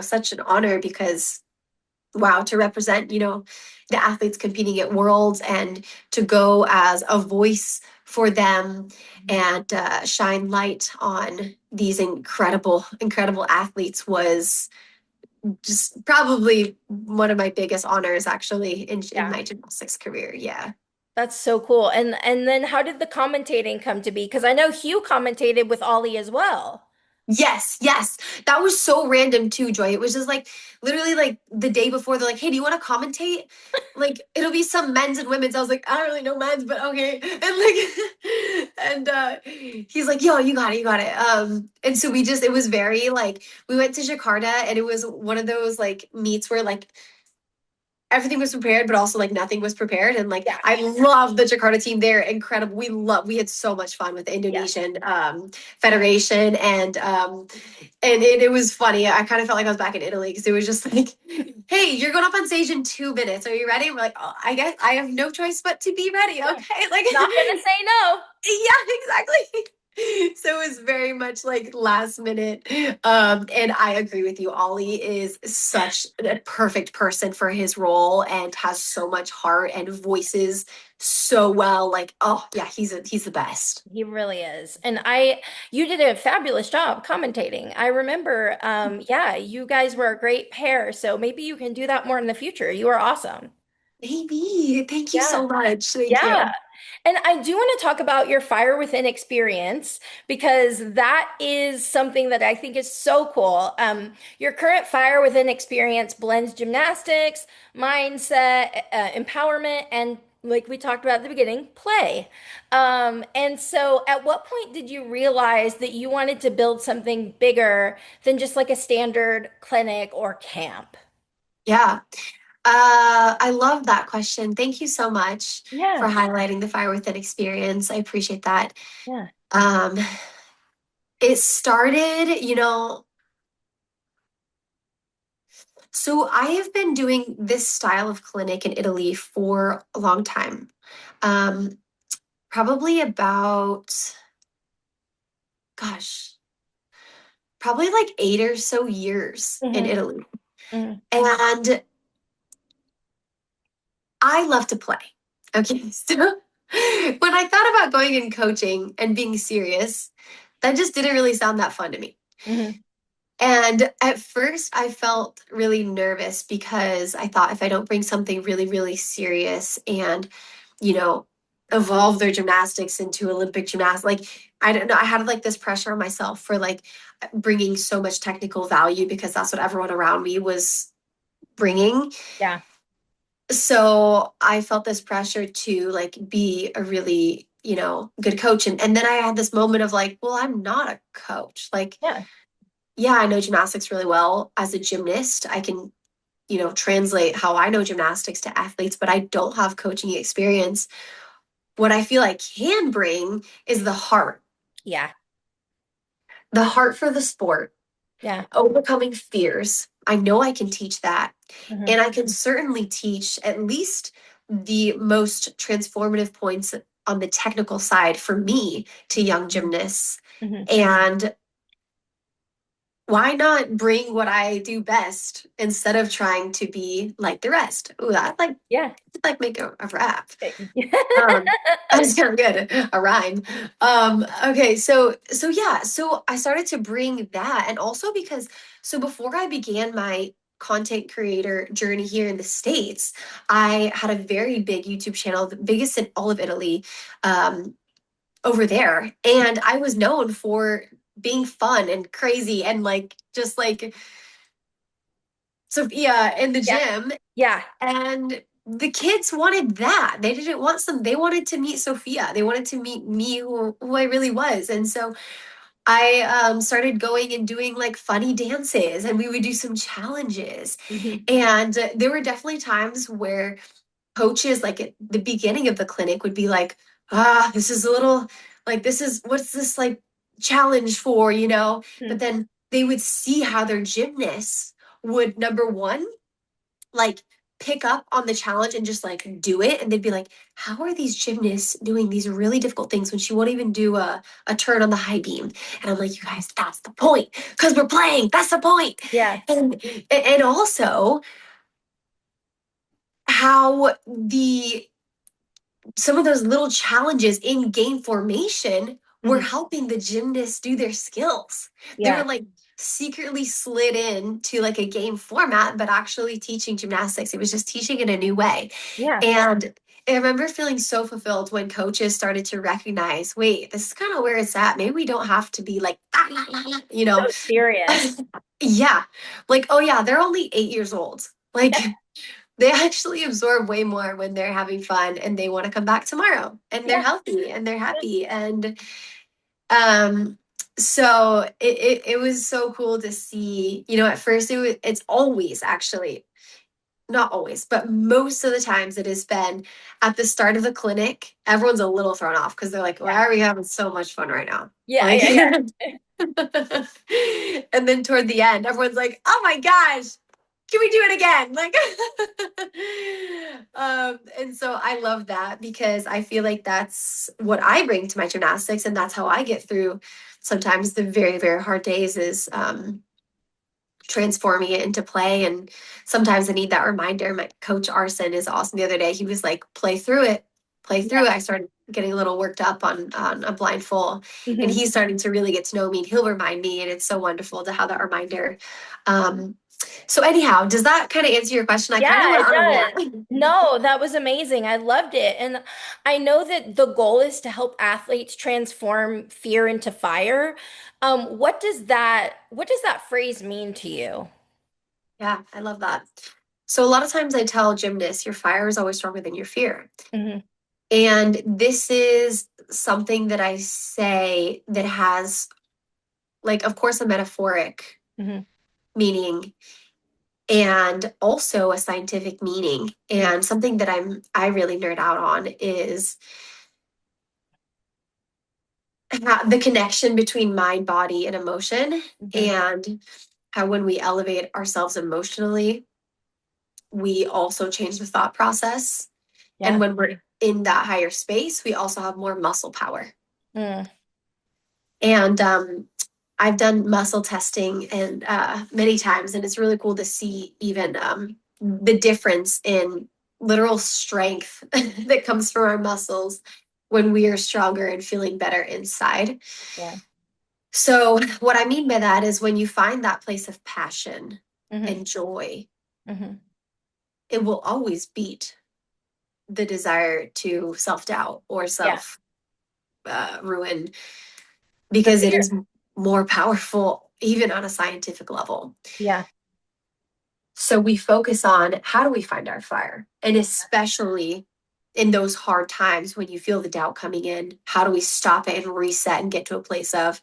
such an honor because wow, to represent, the athletes competing at Worlds and to go as a voice for them and shine light on these incredible athletes was just probably one of my biggest honors actually in Yeah. my gymnastics career. Yeah. That's so cool. And then how did the commentating come to be? Because I know Hugh commentated with Ollie as well. Yes, yes. That was so random too, Joy. It was just like literally like the day before they're like, "Hey, do you want to commentate?" Like it'll be some men's and women's. I was like, "I don't really know men's, but okay." And like he's like, "Yo, you got it, you got it." And so it was very like we went to Jakarta and it was one of those like meets where like everything was prepared, but also like nothing was prepared. And like Yeah. I love the Jakarta team. They're incredible. We had so much fun with the Yeah. Indonesian federation and it was funny. I kind of felt like I was back in Italy because it was just like, hey, you're going up on stage in 2 minutes. Are you ready? We're like, oh, I guess I have no choice but to be ready. Yeah. Okay. Like Not gonna say no. yeah, exactly. So it was very much like last minute. And I agree with you. Ollie is such a perfect person for his role and has so much heart and voices so well. Like, oh yeah, he's the best. He really is. You did a fabulous job commentating. I remember, yeah, you guys were a great pair. So maybe you can do that more in the future. You are awesome. Maybe. Thank you Yeah. so much. Thank Yeah. you. And I do want to talk about your Fire Within experience because that is something that I think is so cool. Your current Fire Within experience blends gymnastics, mindset, empowerment, and like we talked about at the beginning, play. And so at what point did you realize that you wanted to build something bigger than just like a standard clinic or camp? Yeah. I love that question. Thank you so much for Yeah. highlighting the Fire Within experience. I appreciate that. Yeah. Um, it started, so I have been doing this style of clinic in Italy for a long time. Um, Probably about, gosh, probably like 8 or so years in Hmm. Italy. Hmm. And I love to play. Okay. So when I thought about going in coaching and being serious, that just didn't really sound that fun to me. Hmm. And at first, I felt really nervous because I thought if I don't bring something really, really serious and, you know, evolve their gymnastics into Olympic gymnastics, like, I don't know, I had like this pressure on myself for like bringing so much technical value because that's what everyone around me was bringing. Yeah. So I felt this pressure to like be a really, good coach. And then I had this moment of like, well, I'm not a coach. Like, Yeah. yeah, I know gymnastics really well. As a gymnast, I can, translate how I know gymnastics to athletes, but I don't have coaching experience. What I feel I can bring is the heart Yeah. for the sport, Yeah. Overcoming fears. I know I can teach that. Hmm. And I can certainly teach at least the most transformative points on the technical side for me to young gymnasts. Hmm. And why not bring what I do best instead of trying to be like the rest? Ooh, that Yeah. make a rap. Um, that's kind of good. A rhyme. Okay, so yeah, so I started to bring that, and also because so before I began my content creator journey here in the States, I had a very big YouTube channel, the biggest in all of Italy, um, over there. And I was known for being fun and crazy and like just like Sophia in the Yeah. gym. Yeah. And the kids wanted that. They didn't want some, they wanted to meet Sophia. They wanted to meet me, who I really was. And so I started going and doing like funny dances, and we would do some challenges. Hmm. And there were definitely times where coaches, like at the beginning of the clinic, would be like, this is a little like, this is what's this like challenge for, you know? But then they would see how their gymnasts would, number one, like pick up on the challenge and just like do it. And they'd be like, how are these gymnasts doing these really difficult things when she won't even do a turn on the high beam? And I'm like, you guys, that's the point. Because we're playing. That's the point. Yeah. And also how the some of those little challenges in game formation were Hmm. helping the gymnasts do their skills. They were Yeah. like secretly slid in to like a game format, but actually teaching gymnastics. It was just teaching in a new way. Yeah. And I remember feeling so fulfilled when coaches started to recognize, wait, this is kind of where it's at. Maybe we don't have to be like, ah, la, la, la, you know? So serious. Yeah. Like, oh yeah, they're only 8 years old. Like, they actually absorb way more when they're having fun and they want to come back tomorrow and they're Yeah. healthy and they're happy. And um so it was so cool to see, you know, at first it's always actually not always, but most of the times it has been at the start of the clinic, everyone's a little thrown off because they're like, why are we having so much fun right now? Yeah. Like Yeah. and then toward the end, everyone's like, oh my gosh, can we do it again? Like, and so I love that because I feel like that's what I bring to my gymnastics, and that's how I get through sometimes the very, very hard days is transforming it into play. And sometimes I need that reminder. My coach Arson is awesome. The other day, he was like, play through it, play through it. I started getting a little worked up on a blind full, and Hmm. he's starting to really get to know me, and he'll remind me. And it's so wonderful to have that reminder. Um, so anyhow, does that kind of answer your question? I kind of Yeah, went it on a does. rant. No, that was amazing. I loved it. And I know that the goal is to help athletes transform fear into fire. What does that phrase mean to you? Yeah, I love that. So a lot of times I tell gymnasts, your fire is always stronger than your fear. Hmm. And this is something that I say that has, like, of course, a metaphoric Hmm. meaning and also a scientific meaning. And something that I really nerd out on is the connection between mind, body, and emotion, Hmm. and how when we elevate ourselves emotionally, we also change the thought process. And Yeah. when we're in that higher space, we also have more muscle power. Mm. And I've done muscle testing and many times, and it's really cool to see even the difference in literal strength that comes from our muscles when we are stronger and feeling better inside. Yeah. So, what I mean by that is when you find that place of passion Hmm. and joy, Hmm. it will always beat the desire to self doubt or Yeah. self ruin The because it fear. is more powerful, even on a scientific level. Yeah. So we focus on how do we find our fire? And especially in those hard times when you feel the doubt coming in, how do we stop it and reset and get to a place of,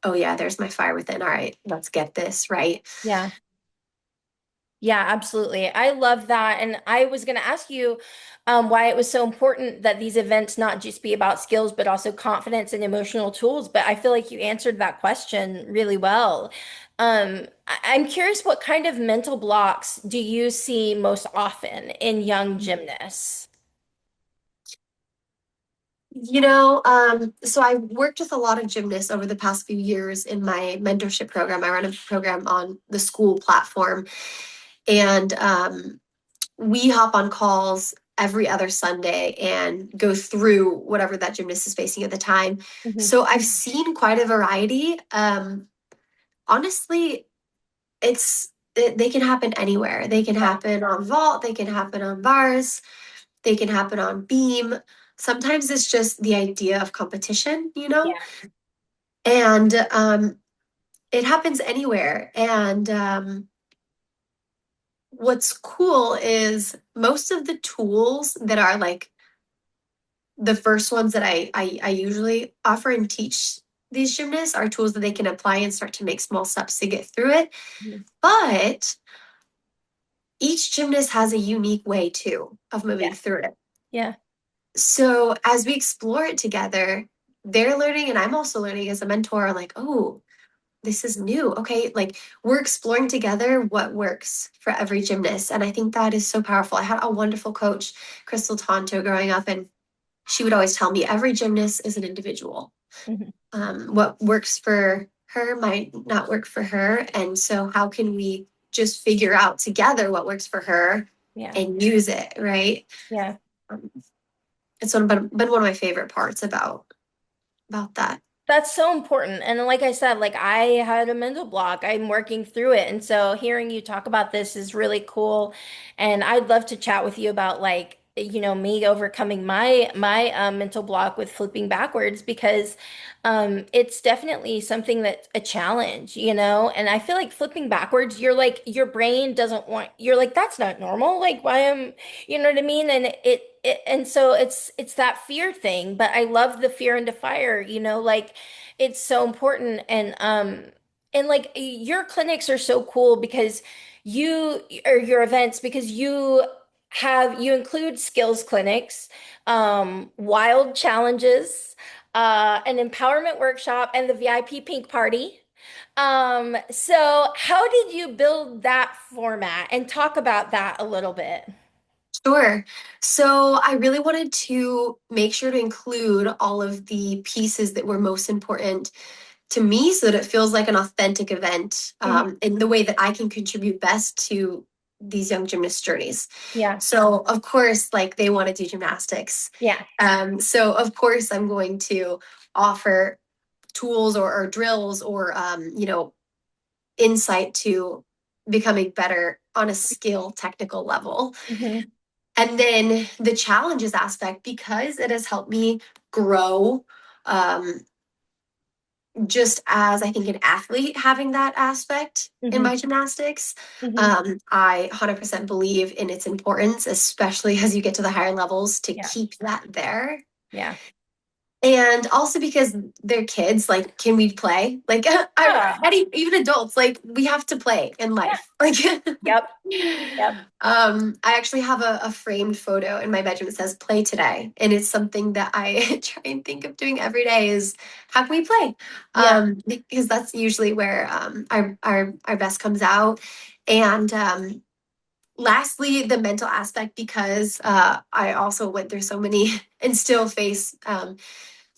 oh, yeah, there's my fire within. All right, let's get this right. Yeah. Yeah, absolutely. I love that. And I was going to ask you why it was so important that these events not just be about skills, but also confidence and emotional tools. But I feel like you answered that question really well. I'm curious, what kind of mental blocks do you see most often in young gymnasts? So I worked with a lot of gymnasts over the past few years in my mentorship program. I run a program on the school platform, and we hop on calls every other Sunday and go through whatever that gymnast is facing at the time. Hmm. So I've seen quite a variety. Honestly, they can happen anywhere. They can Yeah, happen on vault, they can happen on bars, they can happen on beam. Sometimes it's just the idea of competition, yeah, and it happens anywhere. And what's cool is most of the tools that are like the first ones that I usually offer and teach these gymnasts are tools that they can apply and start to make small steps to get through it. mhm, But each gymnast has a unique way too of moving yeah, through it. yeah. So as we explore it together, they're learning and I'm also learning as a mentor, like, oh, this is new. Okay, like we're exploring together what works for every gymnast. And I think that is so powerful. I had a wonderful coach, Crystal Tonto, growing up, and she would always tell me every gymnast is an individual. Mhm. What works for her might not work for her. And so, how can we just figure out together what works for her Yeah, and use it, right? yeah. Um, it's been one of my favorite parts about that. That's so important. And like I said, like I had a mental block. I'm working through it. And so hearing you talk about this is really cool. And I'd love to chat with you about like, me overcoming my mental block with flipping backwards because it's definitely something that's a challenge, And I feel like flipping backwards, you're like your brain doesn't want you're like, that's not normal. Like why am you know what I mean? And and so it's that fear thing, but I love the fear into fire, like it's so important. And like your clinics are so cool because you or your events because you include skills clinics, wild challenges, an empowerment workshop, and the VIP pink party. So how did you build that format and talk about that a little bit? Sure. So I really wanted to make sure to include all of the pieces that were most important to me so that it feels like an authentic event Mhm. in the way that I can contribute best to these young gymnast journeys. Yeah. So, of course, like they want to do gymnastics. Yeah. So, of course, I'm going to offer tools or drills or, insight to becoming better on a skill technical level. Hmm. And then the challenges aspect, because it has helped me grow um, just as I think an athlete having that aspect in Hmm. my gymnastics. Hmm. I 100% believe in its importance, especially as you get to the higher levels, to Yeah. keep that there. Yeah. And also because they're kids, like, can we play? Like, Yeah. even adults, like, we have to play in Yeah. life. Like, Yep. Yep. I actually have a framed photo in my bedroom that says "Play today," and it's something that I try and think of doing every day. Is how can we play? Yeah. Because that's usually where our best comes out. And lastly, the mental aspect, because I also went through so many and still face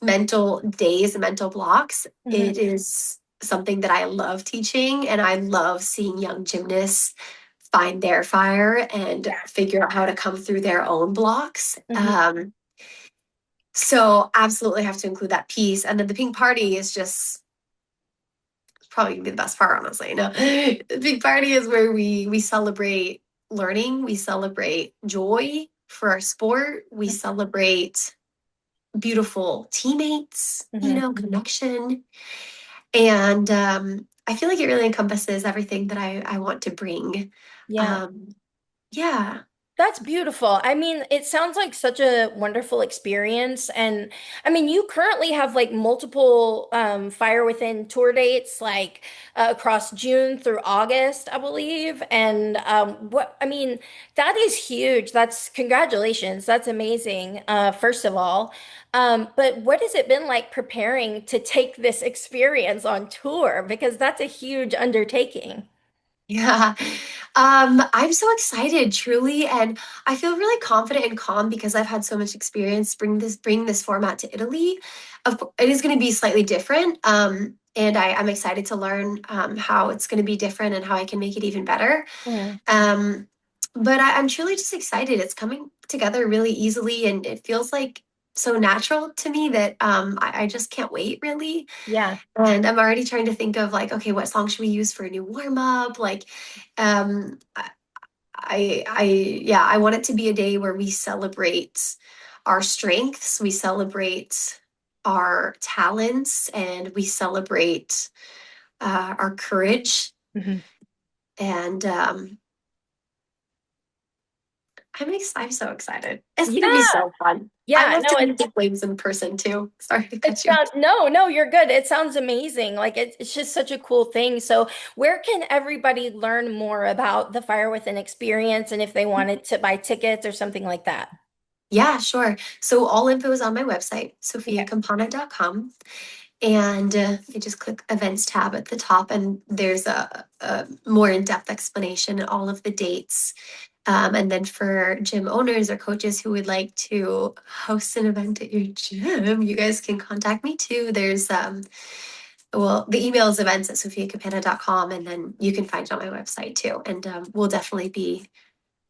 mental days and mental blocks. Hmm. It is something that I love teaching, and I love seeing young gymnasts find their fire and Yeah. figure out how to come through their own blocks. Hmm. So absolutely have to include that piece. And then the pink party is just probably gonna be the best part, honestly. No, the pink party is where we celebrate learning, we celebrate joy for our sport, we celebrate beautiful teammates, Hmm. connection. And I feel like it really encompasses everything that I want to bring. Yeah. Um, yeah. That's beautiful. I mean, it sounds like such a wonderful experience. And I mean, you currently have like multiple Fire Within tour dates, like across June through August, I believe. And I mean, that is huge. That's congratulations. That's amazing, first of all. But what has it been like preparing to take this experience on tour? Because that's a huge undertaking. Yeah. I'm so excited, truly, and I feel really confident and calm because I've had so much experience bring this format to Italy. It is going to be slightly different, and I'm excited to learn how it's going to be different and how I can make it even better. Mhm. Um, but I'm truly just excited. It's coming together really easily, and it feels like so natural to me that I just can't wait, really. Yeah. And I'm already trying to think of like, okay, what song should we use for a new warm up? Like, um, yeah, I want it to be a day where we celebrate our strengths, we celebrate our talents, and we celebrate our courage. Mhm. And I'm so excited. It's gonna be Yeah. so fun. I Yeah. love No, doing the flames in person too. Sorry to it cut you off. sounds no, no, you're good. It sounds amazing. Like it's just such a cool thing. So, where can everybody learn more about the Fire Within experience and if they wanted to buy tickets or something like that? Yeah, sure. So all info is on my website, Okay. sophiacampana.com. And you just click events tab at the top, and there's a more in-depth explanation and all of the dates. And then for gym owners or coaches who would like to host an event at your gym, you guys can contact me too. There's well, the email is events at sophiacampana.com, and then you can find it on my website too. And we'll definitely be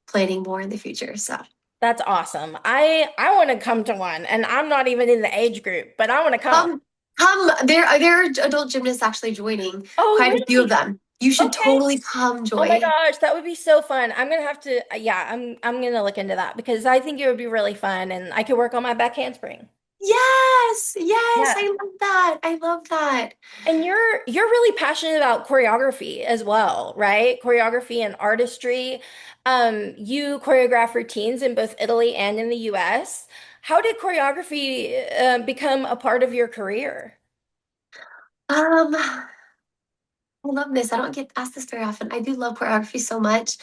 planning more in the future. So That's awesome. I want to come to one and I'm not even in the age group, but I want to come. come, come. There are adult gymnasts actually joining, Oh, quite a few of really? them. You should Okay. totally come, Oh my Joy. gosh, that would be so fun. I'm gonna have to, yeah, I'm gonna look into that because I think it would be really fun and I could work on my back handspring. Yes, yes, Yeah. I love that. I love that. And you're really passionate about choreography as well, right? Choreography and artistry. You choreograph routines in both Italy and in the US. How did choreography become a part of your career? I love this. I don't get asked this very often. I do love choreography so much.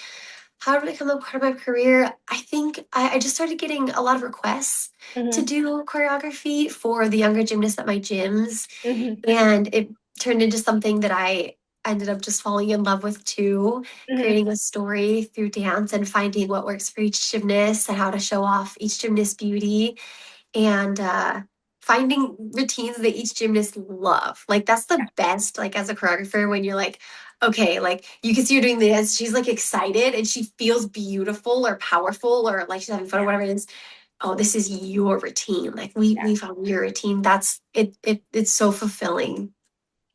How did it become a part of my career? I think I just started getting a lot of requests to Hmm. do choreography for the younger gymnasts at my gyms. Hmm. And it turned into something that I ended up just falling in love with too, Hmm. creating a story through dance and finding what works for each gymnast and how to show off each gymnast's beauty and finding routines that each gymnast love. Like that's the best, like as a choreographer, when you're like, okay, like you can see her doing this, she's like excited and she feels beautiful or powerful or like she's having fun or Yeah. whatever it is. Oh, this is your routine. Like we found your routine. That's it's so fulfilling.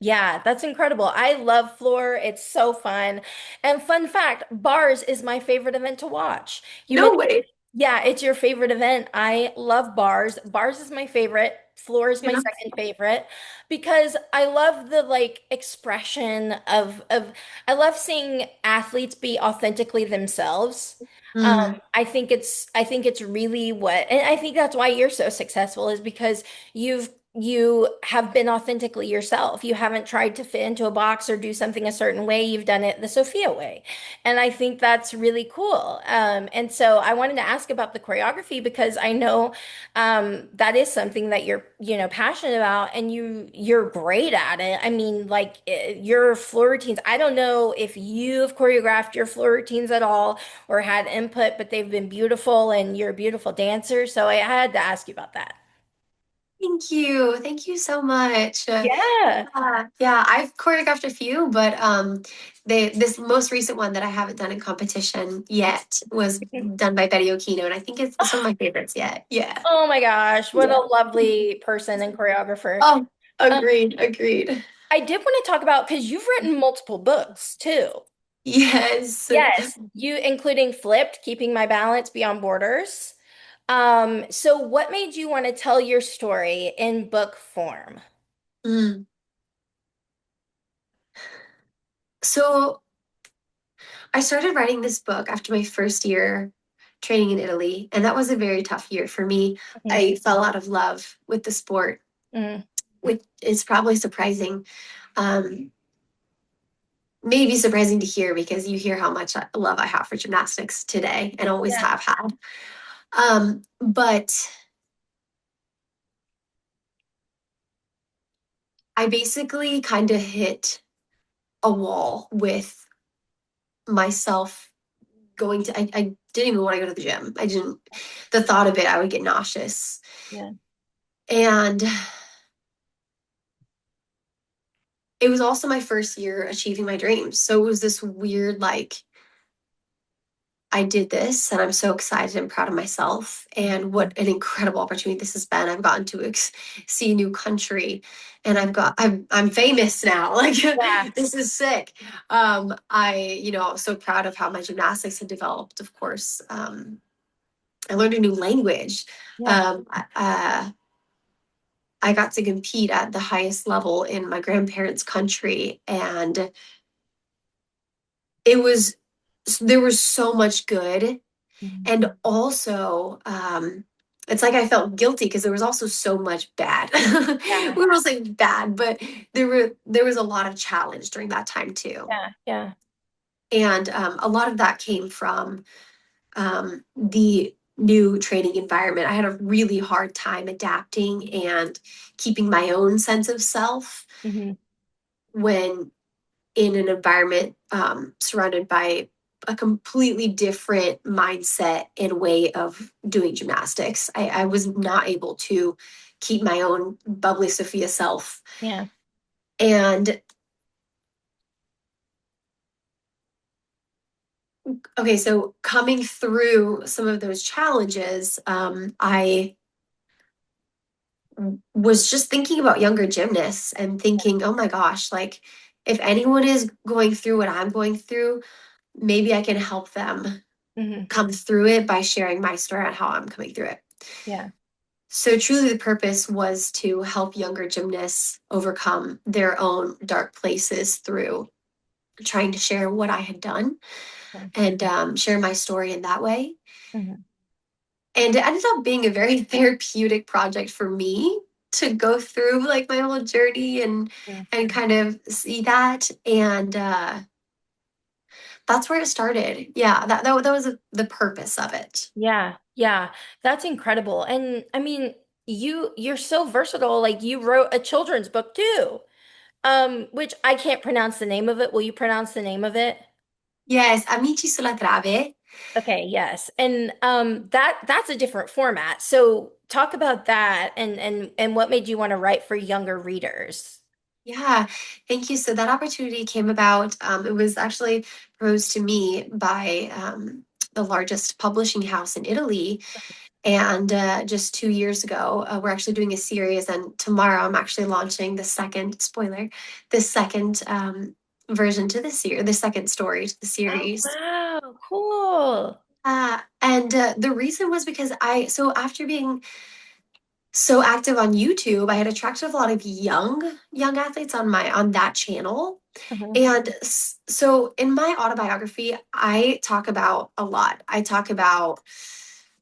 Yeah, that's incredible. I love floor. It's so fun. And fun fact, bars is my favorite event to watch. You No mentioned, way. yeah, it's your favorite event. I love bars. Bars is my favorite. Floor is You my know? second favorite because I love the like expression of I love seeing athletes be authentically themselves. Mm. I think it's really what, and I think that's why you're so successful is because you have been authentically yourself. You haven't tried to fit into a box or do something a certain way. You've done it the Sophia way. And I think that's really cool. And so I wanted to ask about the choreography because I know that is something that you're, passionate about and you're great at it. I mean, like your floor routines. I don't know if you've choreographed your floor routines at all or had input, but they've been beautiful and you're a beautiful dancer. So I had to ask you about that. Thank you. Thank you so much. Yeah. Yeah, I've choreographed a few, but this most recent one that I haven't done in competition yet was done by Betty Okino, and I think it's one of my favorites yet. Yeah. Oh my gosh, what a Yeah. lovely person and choreographer. Oh, Um, agreed, agreed. I did want to talk about because you've written multiple books too. Yes. Yes, you including Flipped, Keeping My Balance Beyond Borders. So what made you want to tell your story in book form? Mm. So I started writing this book after my first year training in Italy, and that was a very tough year for me. Mhm. I fell out of love with the sport, Mhm. which is probably surprising. Um, Maybe surprising to hear because you hear how much love I have for gymnastics today and always Yeah. have had. But I basically kind of hit a wall with myself going to, I didn't even want to go to the gym. I didn't, the thought of it, I would get nauseous. Yeah. And it was also my first year achieving my dreams. So it was this weird, like, I did this and I'm so excited and proud of myself. And what an incredible opportunity this has been. I've gotten to see a new country and I'm famous now. Like Yeah. this is sick. I was so proud of how my gymnastics had developed, of course. I learned a new language. Yeah. Um, uh, I got to compete at the highest level in my grandparents' country, and it was there was so much good, Mhm. and also it's like I felt guilty because there was also so much bad. Yeah. We were saying bad, but there was a lot of challenge during that time too, Yeah. Yeah. and a lot of that came from the new training environment. I had a really hard time adapting and keeping my own sense of self Mhm. when in an environment surrounded by a completely different mindset and way of doing gymnastics. I was not able to keep my own bubbly Sophia self. Yeah. And okay, so coming through some of those challenges, I was just thinking about younger gymnasts and thinking, oh my gosh, like if anyone is going through what I'm going through, maybe I can help them Mhm. come through it by sharing my story on how I'm coming through it. Yeah. So truly the purpose was to help younger gymnasts overcome their own dark places through trying to share what I had done Yeah. and share my story in that way. Mhm. And it ended up being a very therapeutic project for me to go through like my whole journey Mhm. and kind of see that. And that's where it started. Yeah, that was the purpose of it. Yeah. Yeah. That's incredible. And I mean, you're so versatile. Like you wrote a children's book too. Which I can't pronounce the name of it. Will you pronounce the name of it? Yes, Amici sulla trave. Okay, yes. And that's a different format. So talk about that and what made you want to write for younger readers. Yeah, thank you. So that opportunity came about. It was actually proposed to me by the largest publishing house in Italy. And just 2 years ago, we're actually doing a series. And tomorrow, I'm actually launching the second spoiler, the second version to the series, the second story to the Oh, series. wow, cool. And the reason was because so after being so active on YouTube, I had attracted a lot of young athletes on that channel. Uh-huh. And so in my autobiography, I talk about a lot. I talk about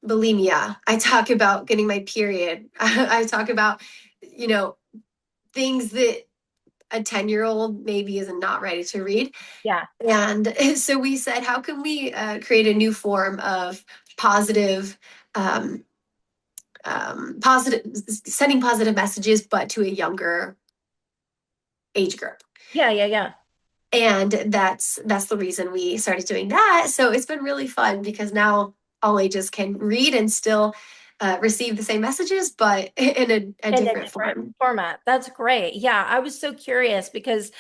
bulimia. I talk about getting my period. I talk about, you know, things that a 10-year-old maybe is not ready to read. Yeah. And so we said, how can we create a new form of positive, um, positive, sending positive messages, but to a younger age group? Yeah, yeah, yeah. And that's the reason we started doing that. So it's been really fun because now all ages can read and still receive the same messages, but in a In a different different form. format. That's great. Yeah, I was so curious because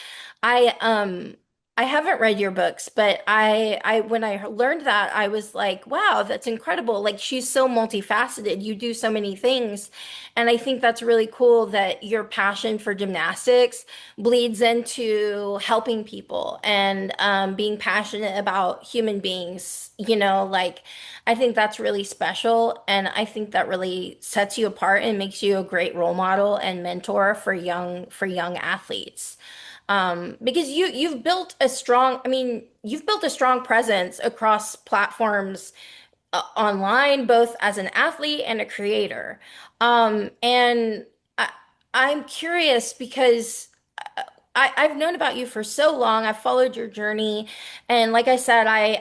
I um I haven't read your books, but I when I learned that I was like, wow, that's incredible. Like she's so multifaceted. You do so many things. And I think that's really cool that your passion for gymnastics bleeds into helping people and being passionate about human beings, like I think that's really special, and I think that really sets you apart and makes you a great role model and mentor for young athletes. Because you've built a strong, I mean, you've built a strong presence across platforms online, both as an athlete and a creator. And I'm curious because I've known about you for so long. I've followed your journey, and like I said, I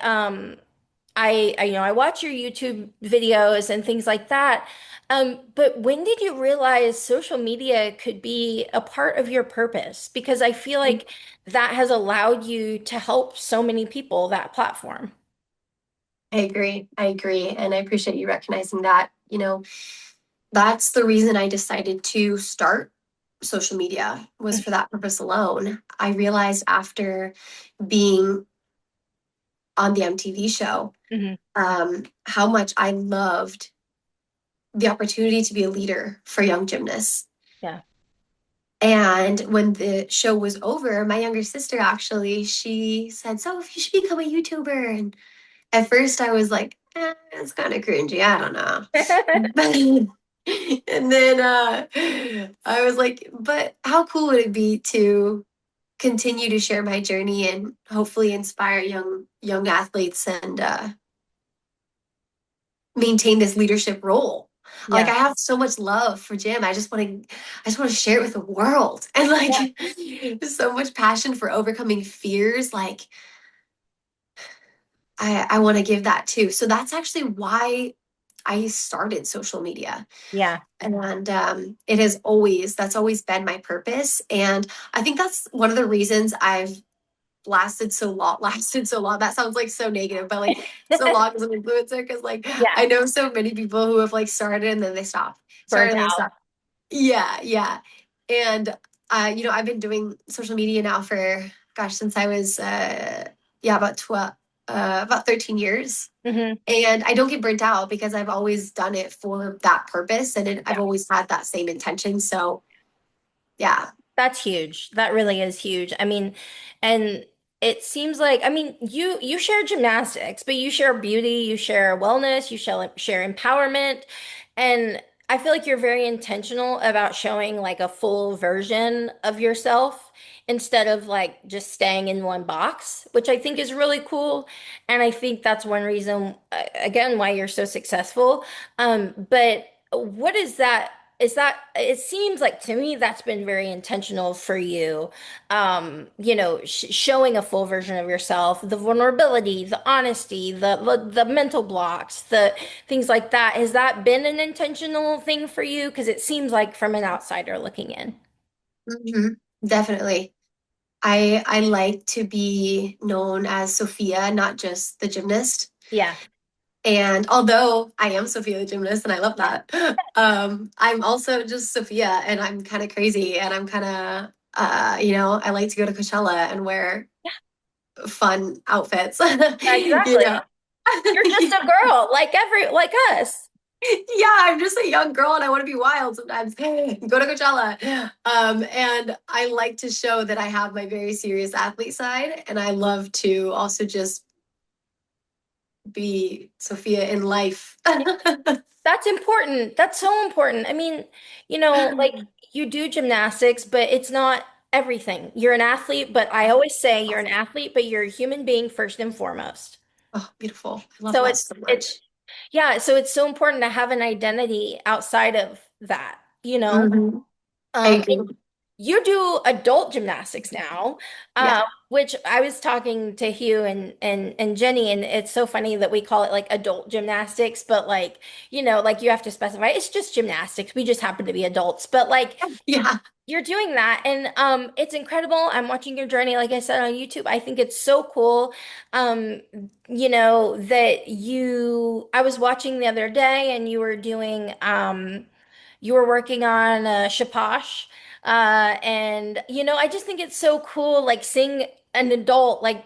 watch your YouTube videos and things like that. But when did you realize social media could be a part of your purpose? Because I feel like that has allowed you to help so many people, that platform. I agree. I agree. And I appreciate you recognizing that. That's the reason I decided to start social media was for that purpose alone. I realized after being on the MTV show, Hmm. how much I loved the opportunity to be a leader for young gymnasts. Yeah. And when the show was over, my younger sister actually, she said, "So if you should become a YouTuber." And at first I was like, it's kind of cringy. I don't know. And then I was like, but how cool would it be to continue to share my journey and hopefully inspire young athletes and maintain this leadership role. Like Yeah. I have so much love for gym. I just want to share it with the world. And like Yeah. so much passion for overcoming fears. Like I want to give that too. So that's actually why I started social media. Yeah. And that's always been my purpose. And I think that's one of the reasons I've lasted so long. That sounds like so negative, but like so long as an influencer, because like Yeah. I know so many people who have like started and then they stop, started Burnt and they out. stop. Yeah, yeah. And I've been doing social media now for gosh, since I was yeah, about 13 years. Hmm. And I don't get burnt out because I've always done it for that purpose and I've Yeah. always had that same intention. So yeah. That's huge. That really is huge. I mean, and it seems like, I mean, you share gymnastics, but you share beauty, you share wellness, you share empowerment, and I feel like you're very intentional about showing like a full version of yourself instead of like just staying in one box, which I think is really cool. And I think that's one reason, again, why you're so successful. But what is that? Is that it seems like to me that's been very intentional for you, showing a full version of yourself, the vulnerability, the honesty, the mental blocks, the things like that. Has that been an intentional thing for you? Because it seems like from an outsider looking in. Hmm. Definitely. I like to be known as Sophia, not just the gymnast. Yeah. And although I am Sophia the gymnast and I love that, I'm also just Sophia and I'm kind of crazy and I'm kind of I like to go to Coachella and wear fun outfits. Yeah, you exactly. know. You're just a girl, like us. Yeah, I'm just a young girl and I want to be wild sometimes. Go to Coachella. And I like to show that I have my very serious athlete side and I love to also just be Sophia in life. That's important. That's so important. I mean, like you do gymnastics, but it's not everything. You're an athlete, but I always say you're an athlete, but you're a human being first and foremost. Oh, beautiful. I love So that it's so it's much. yeah, so it's so important to have an identity outside of that, you know? Hmm. I Um, agree. You do adult gymnastics now, Yeah. which I was talking to Hugh and Jenny, and it's so funny that we call it like adult gymnastics, but like, like you have to specify it's just gymnastics. We just happen to be adults, but like Yeah. you're doing that, and it's incredible. I'm watching your journey, like I said on YouTube. I think it's so cool. Um, that I was watching the other day, and you were working on Shaposh. And I just think it's so cool, like seeing an adult like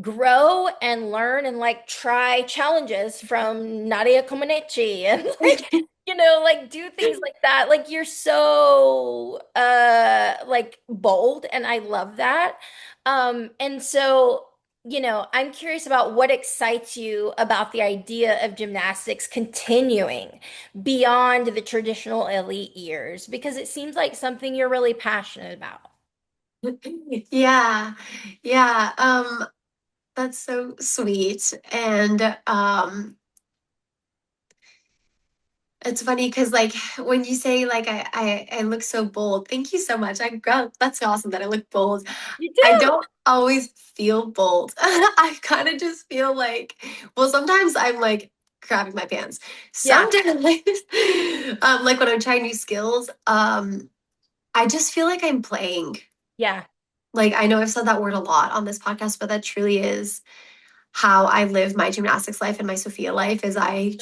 grow and learn and like try challenges from Nadia Comaneci and like like do things like that. Like you're so like bold and I love that. And so I'm curious about what excites you about the idea of gymnastics continuing beyond the traditional elite years because it seems like something you're really passionate about. Yeah. Yeah. That's so sweet. And it's funny because like when you say like I look so bold, thank you so much. That's awesome that I look bold. You I do. don't always feel bold. I kind of just feel like, well, sometimes I'm like crapping my pants. Yeah. Sometimes, like when I'm trying new skills, I just feel like I'm playing. Yeah. Like I know I've said that word a lot on this podcast, but that truly is how I live my gymnastics life and my Sophia life is I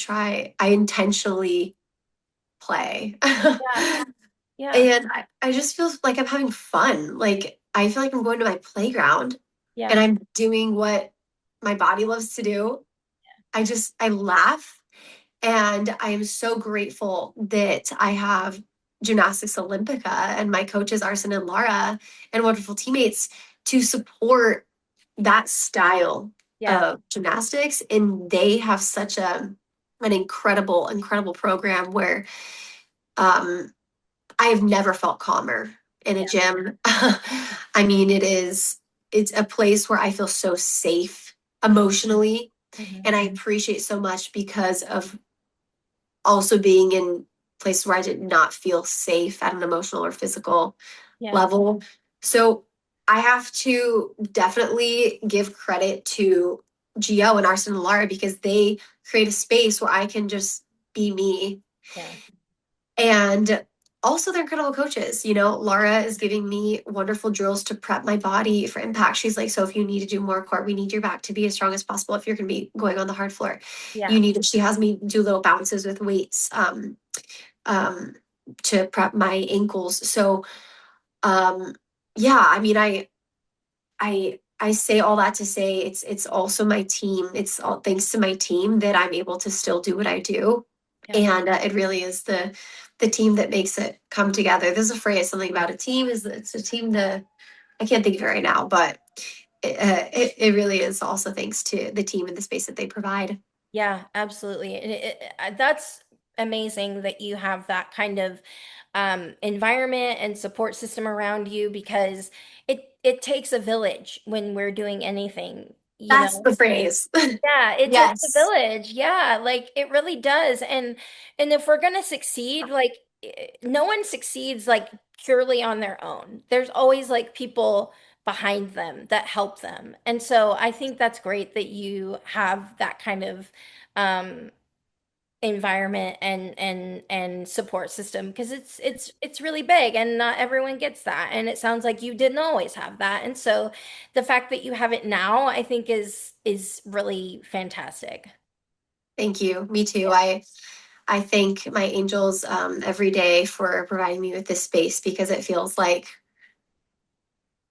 intentionally play. Yeah. Yeah. And I just feel like I'm having fun. Like I feel like I'm going to my playground and Yeah. I'm doing what my body loves to do. I laugh and I am so grateful that I have Gymnastics Olympica and my coaches Arsen and Laura and wonderful teammates to support that style Yeah. of gymnastics. And they have such an incredible program where um I've never felt calmer in a Yeah. gym. I mean, it's a place where I feel so safe emotionally. Hmm. And I appreciate so much because of also being in places where I did not feel safe at an emotional or physical Yeah. level. So I have to definitely give credit to Gio and Arsen and Lara because they create a space where I can just be me. Yeah. And also, they're incredible coaches. You know, Laura is giving me wonderful drills to prep my body for impact. She's like, so if you need to do more core, we need your back to be as strong as possible if you're going to be going on the hard floor. Yeah. She has me do little bounces with weights um, to prep my ankles. So, um, yeah, I mean, I say all that to say it's also my team. It's all thanks to my team that I'm able to still do what I do, Yeah. and it really is the team that makes it come together. There's a phrase something about a team is that it's a team that I can't think of it right now, but it really is also thanks to the team and the space that they provide. Yeah, absolutely. That's amazing that you have that kind of environment and support system around you because it takes a village when we're doing anything, you That's know? the phrase. Yeah, it takes a Yes. village. Yeah, like it really does. And if we're gonna succeed, like no one succeeds like purely on their own. There's always like people behind them that help them. And so I think that's great that you have that kind of um environment and support system because it's really big and not everyone gets that. And it sounds like you didn't always have that. And so the fact that you have it now, I think is really fantastic. Thank you. Me too. Yeah. I thank my angels every day for providing me with this space because it feels like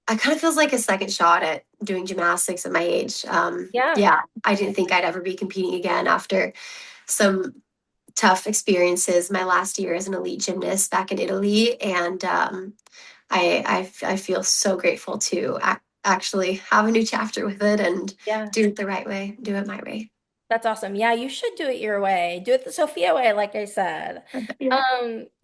I kind of feels like a second shot at doing gymnastics at my age. Yeah. Yeah, I didn't think I'd ever be competing again after some tough experiences my last year as an elite gymnast back in Italy, and I feel so grateful to actually have a new chapter with it and Yeah. do it the right way, do it my way. That's awesome. Yeah, you should do it your way. Do it the Sophia way, like I said. Yeah.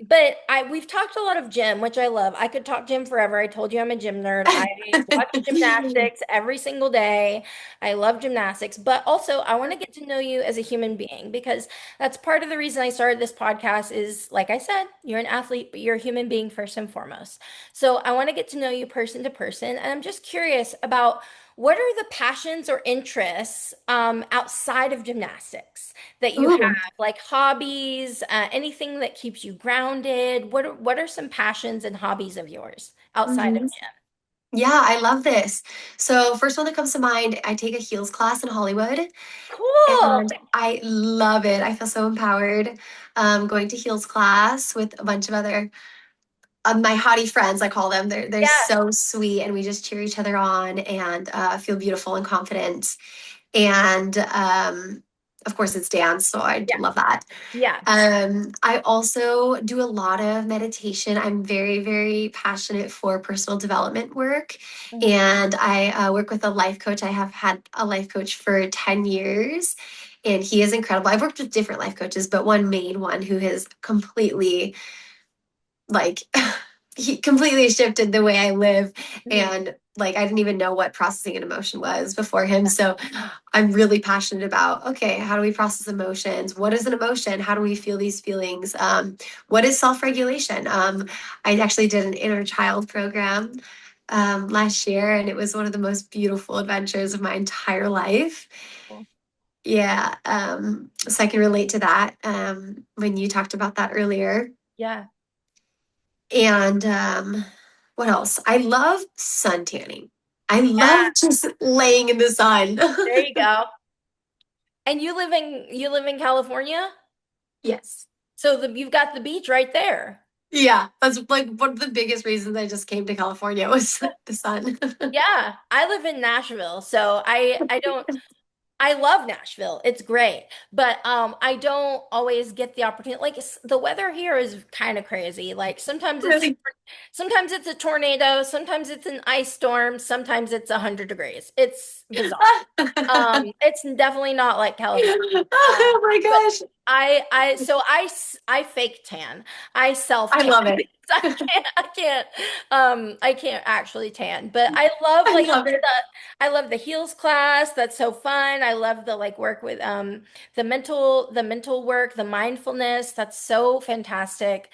But we've talked a lot of gym, which I love. I could talk gym forever. I told you I'm a gym nerd. I watch gymnastics every single day. I love gymnastics, but also I want to get to know you as a human being because that's part of the reason I started this podcast is, like I said, you're an athlete, but you're a human being first and foremost. So I want to get to know you person to person, and I'm just curious about what are the passions or interests outside of gymnastics that you have, Ooh. like hobbies, anything that keeps you grounded? What are some passions and hobbies of yours outside of Mhm. gym? Yeah, I love this. So, first one that comes to mind, I take a heels class in Hollywood, Cool. and I love it. I feel so empowered going to heels class with a bunch of other my hottie friends. I call them. They're Yeah, so sweet, and we just cheer each other on and feel beautiful and confident. And of course, it's dance, so I yeah, love that. yeah. I also do a lot of meditation. I'm very passionate for personal development work, Mhm. and I work with a life coach. I have had a life coach for 10 years, and he is incredible. I've worked with different life coaches, but one main one who has completely like he completely shifted the way I live. Mhm. And like, I didn't even know what processing an emotion was before him. So I'm really passionate about, okay, how do we process emotions? What is an emotion? How do we feel these feelings? What is self-regulation? I actually did an inner child program last year, and it was one of the most beautiful adventures of my entire life. Cool. Yeah. So I can relate to that when you talked about that earlier. Yeah. And what else? I love sun tanning. I Yeah. love just laying in the sun. There you go. And you live in California? Yes. So you've got the beach right there. Yeah, that's like one of the biggest reasons I just came to California was the sun. Yeah, I live in Nashville, so I don't I love Nashville. It's great. But I don't always get the opportunity. Like the weather here is kind of crazy. Like Really. sometimes it's a tornado, sometimes it's an ice storm, sometimes it's 100 degrees. It's bizarre. It's definitely not like California. Um, Oh my but gosh. I fake tan. I self I tan. love it. I can't actually tan. But I love I like love it. I love the heels class. That's so fun. I love the like work with the mental work, the mindfulness. That's so fantastic.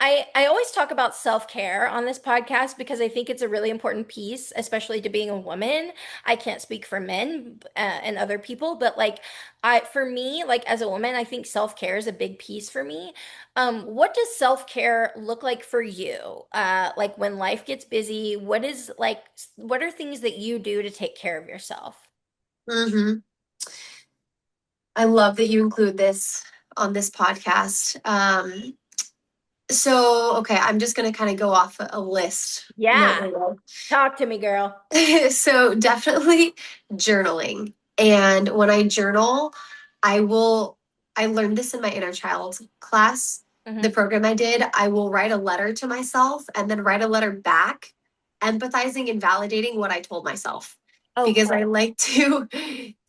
I always talk about self-care on this podcast because I think it's a really important piece, especially to being a woman. I can't speak for men and other people, but like for me, like as a woman, I think self-care is a big piece for me. What does self-care look like for you? Like when life gets busy, what are things that you do to take care of yourself? Hmm. I love that you include this on this podcast. So, okay, I'm just going to kind of go off a list real, Yeah, real talk to me, girl. So definitely journaling. And when I journal, I will, I learned this in my inner child class, the Hmm. program I did. I will write a letter to myself and then write a letter back, empathizing and validating what I told myself. Oh, Because I cool. like to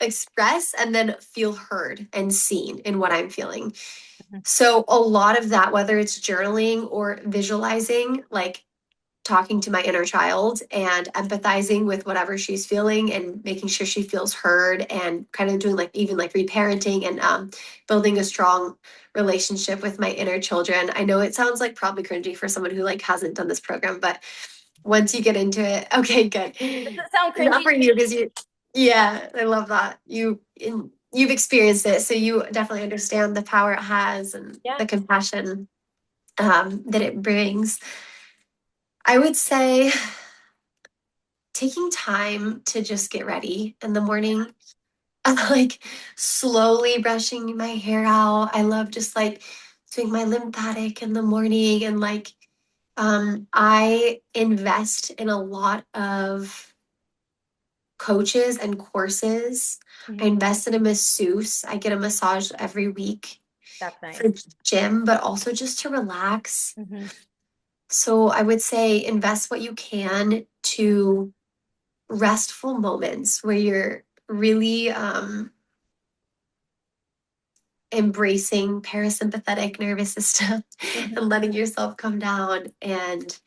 express and then feel heard and seen in what I'm feeling. Mhm. So, a lot of that, whether it's journaling or visualizing, like talking to my inner child and empathizing with whatever she's feeling and making sure she feels heard and kind of doing like even like reparenting and building a strong relationship with my inner children. I know it sounds like probably cringy for someone who like hasn't done this program, but once you get into it, okay, good. Does it sound Not cringy for to you because you, yeah, I love that you've experienced it, so you definitely understand the power it has and you? Yeah. the compassion that it brings. I would say taking time to just get ready in the morning, like slowly brushing my hair out. I love just like doing my lymphatic in the morning and like I invest in a lot of coaches and courses. I Mhm. invest in a masseuse. I get a massage every week That's nice. for gym, but also just to relax. Hmm. So I would say invest what you can to restful moments where you're really embracing parasympathetic nervous system Hmm. and letting yourself come down and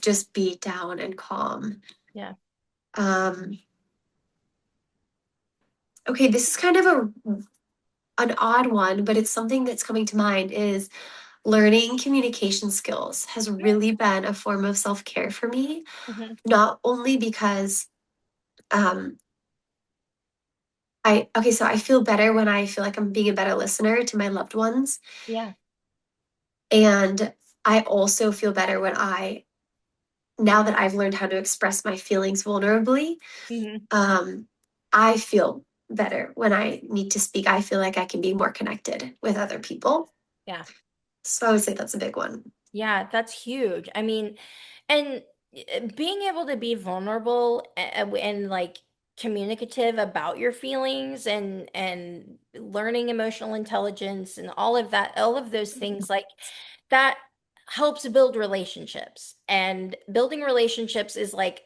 just be down and calm. Yeah. um okay, this is kind of an odd one, but it's something that's coming to mind is learning communication skills has really been a form of self-care for me, Hmm. not only because um so I feel better when I feel like I'm being a better listener to my loved ones. Yeah. And I also feel better when now that I've learned how to express my feelings vulnerably, Hmm. um, I feel better when I need to speak. I feel like I can be more connected with other people. Yeah. So I would say that's a big one. Yeah, that's huge. I mean, and being able to be vulnerable and like communicative about your feelings and learning emotional intelligence and all of those things like that helps build relationships. And building relationships is like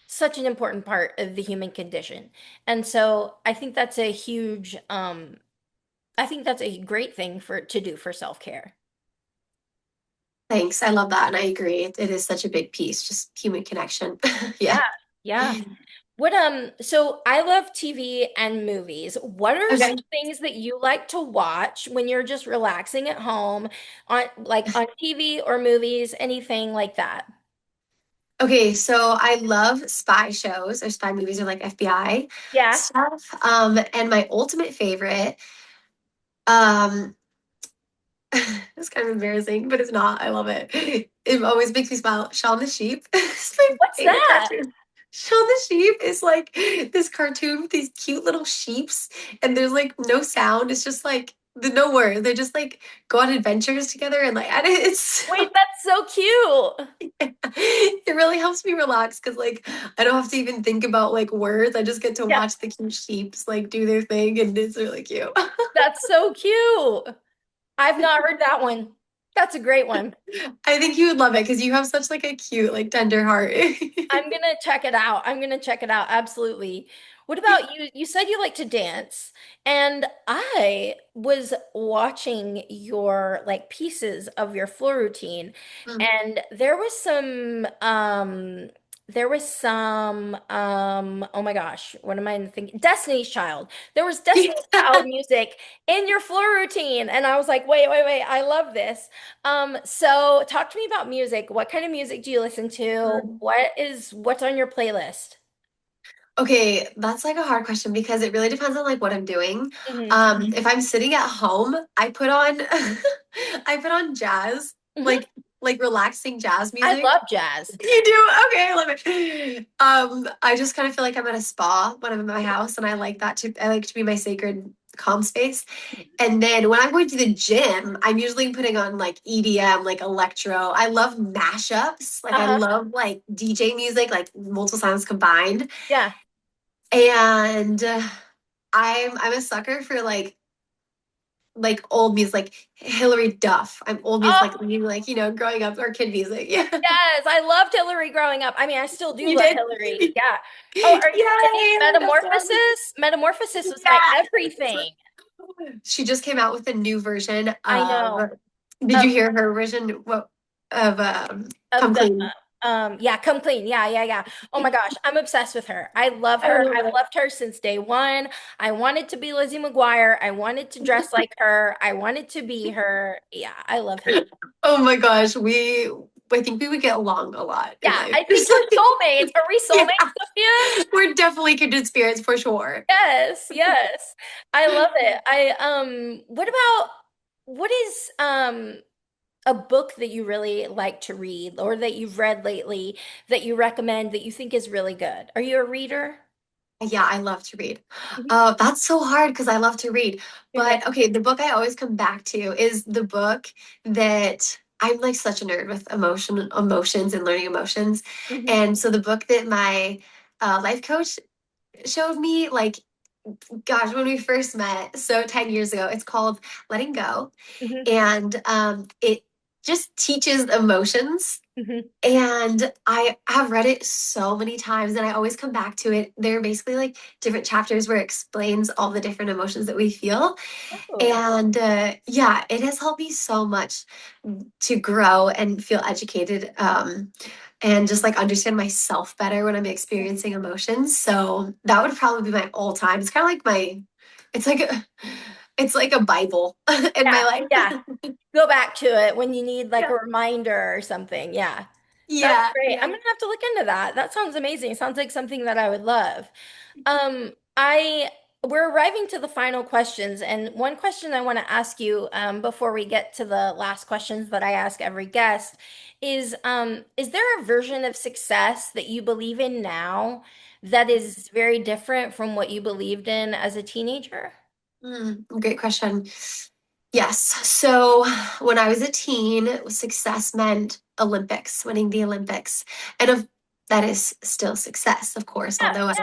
such an important part of the human condition. And so I think that's a great thing for to do for self-care. Thanks. I love that. And I agree. It is such a big piece, just human connection. Yeah, Yeah. yeah. So I love TV and movies. What are some Okay. things that you like to watch when you're just relaxing at home on TV or movies, anything like that? Okay, so I love spy shows or spy movies or like FBI Yeah. stuff. And my ultimate favorite, um, it's kind of embarrassing, but it's not. I love it. It always makes me smile. Shaun the Sheep. It's my What's favorite that? cartoon. Shaun the Sheep is like this cartoon with these cute little sheeps, and there's like no sound. It's just like the no words. They just like go on adventures together, and like and it's Wait, so that's so cute. it really helps me relax because like I don't have to even think about like words. I just get to Yeah, watch the cute sheeps like do their thing, and it's really cute. that's so cute. I've not heard that one. That's a great one. I think you would love it because you have such like a cute, like tender heart. I'm gonna check it out. I'm gonna check it out. Absolutely. What about you? You said you like to dance, and I was watching your like pieces of your floor routine, Mm. and oh my gosh, what am I thinking? Destiny's Child. There was Destiny's Child music in your floor routine, and I was like, wait, I love this. So talk to me about music. What kind of music do you listen to? What's on your playlist? Okay, that's like a hard question because it really depends on like what I'm doing. Hmm. If I'm sitting at home, I put on I put on jazz, Hmm. like relaxing jazz I music. love jazz. You do? Okay, I love it. I just kind of feel like I'm at a spa when I'm in my house, and I like to be my sacred calm space. And then when I'm going to the gym, I'm usually putting on like EDM, like electro. I love mashups. Like I Uh-huh. love like DJ music, like multiple sounds combined. Yeah. And I'm a sucker for like old music, like Hillary Duff. I'm old music, Oh, like growing up or kid music. Yeah, yes. I loved Hillary growing up. I mean, I still do you love did. Hillary. Yeah. Oh, any Yay! That's one. Metamorphosis? Metamorphosis was my Yeah. everything. She just came out with a new version I know. of. Did Of you hear her version? What of of Come the Clean? yeah, Come Clean. Yeah. Oh my gosh, I'm obsessed with her. I love I her. love I've loved her since day one. I wanted to be Lizzie McGuire. I wanted to dress it. like her. I wanted to be her. Yeah, I love Hillary. Oh my gosh, I think we would get along a lot in Yeah, life. I think we're soulmates. Are we Yeah, soulmates, Sophia? we're definitely kindred spirits for sure. Yes. I love it. What is a book that you really like to read or that you've read lately that you recommend that you think is really good? Are you a reader? Yeah, I love to read. Mhm. That's so hard because I love to read. Okay. But okay, the book I always come back to is the book that I'm like such a nerd with emotions and learning emotions. Hmm. And so the book that my life coach showed me, like, gosh, when we first met, so 10 years ago, it's called Letting Go. Hmm. And it just teaches emotions, Hmm. and I have read it so many times and I always come back to it. They're basically like different chapters where it explains all the different emotions that we feel. Oh, And yeah, it has helped me so much to grow and feel educated, and just like understand myself better when I'm experiencing emotions. So that would probably be my all time. It's kind of like it's like it's like a Bible in yeah, my life. yeah. Go back to it when you need like Yeah. a reminder or something. Yeah. That's Yeah. great. I'm Yeah. gonna have to look into that. That sounds amazing. It sounds like something that I would love. I We're arriving to the final questions, and one question I want to ask you before we get to the last questions that I ask every guest is there a version of success that you believe in now that is very different from what you believed in as a teenager? Great question. Yes. So when I was a teen, success meant Olympics, winning the Olympics. And that is still success, of course, Yeah, although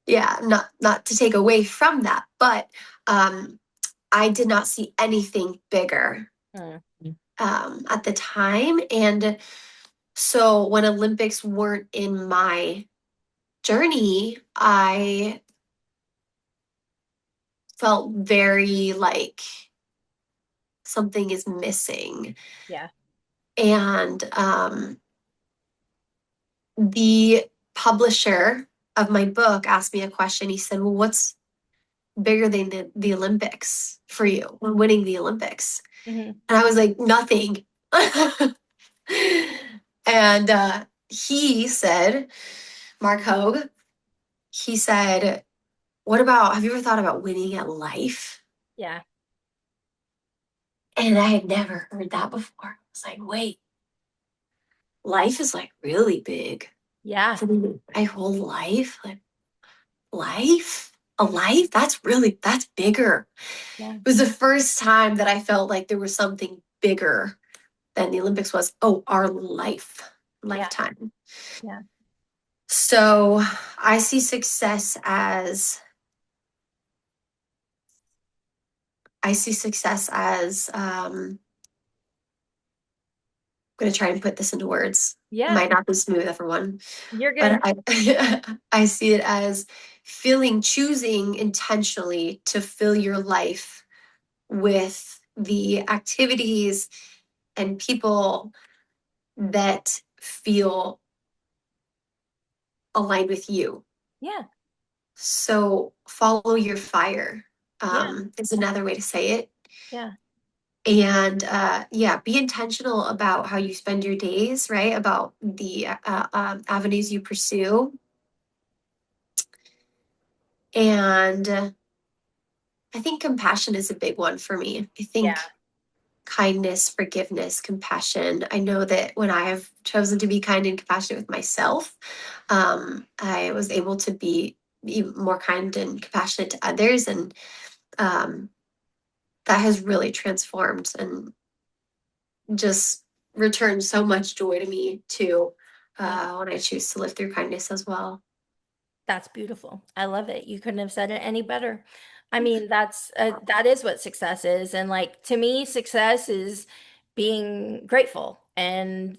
yeah. yeah, not to take away from that, but um I did not see anything bigger Mm, at the time. And so when Olympics weren't in my journey, I felt very like something is missing. yeah. And the publisher of my book asked me a question. He said, well, what's bigger than the Olympics for you when winning the Olympics? Hmm. And I was like, nothing. And he said, Mark Hogue, he said, what about, have you ever thought about winning at life? Yeah. And I had never heard that before. I was like, wait, life is like really big. Yeah. For me, my whole life, like life, a life, that's bigger. Yeah. It was the first time that I felt like there was something bigger than the Olympics was. Oh, our Yeah. lifetime. Yeah. So I see success as I'm going to try and put this into words. It Yeah. might not be smooth, everyone, You're but good. I see it as choosing intentionally to fill your life with the activities and people that feel aligned with you. Yeah. So follow your fire, Yeah. is another way to say it. Yeah. And yeah, be intentional about how you spend your days, right? About the avenues you pursue. And I think compassion is a big one for me. I Yeah. think kindness, forgiveness, compassion. I know that when I have chosen to be kind and compassionate with myself, I was able to be more kind and compassionate to others. And um, that has really transformed and just returned so much joy to me too, Yeah. when I choose to live through kindness as well. That's beautiful. I love it. You couldn't have said it any better. I mean, that is what success is. And like to me, success is being grateful and,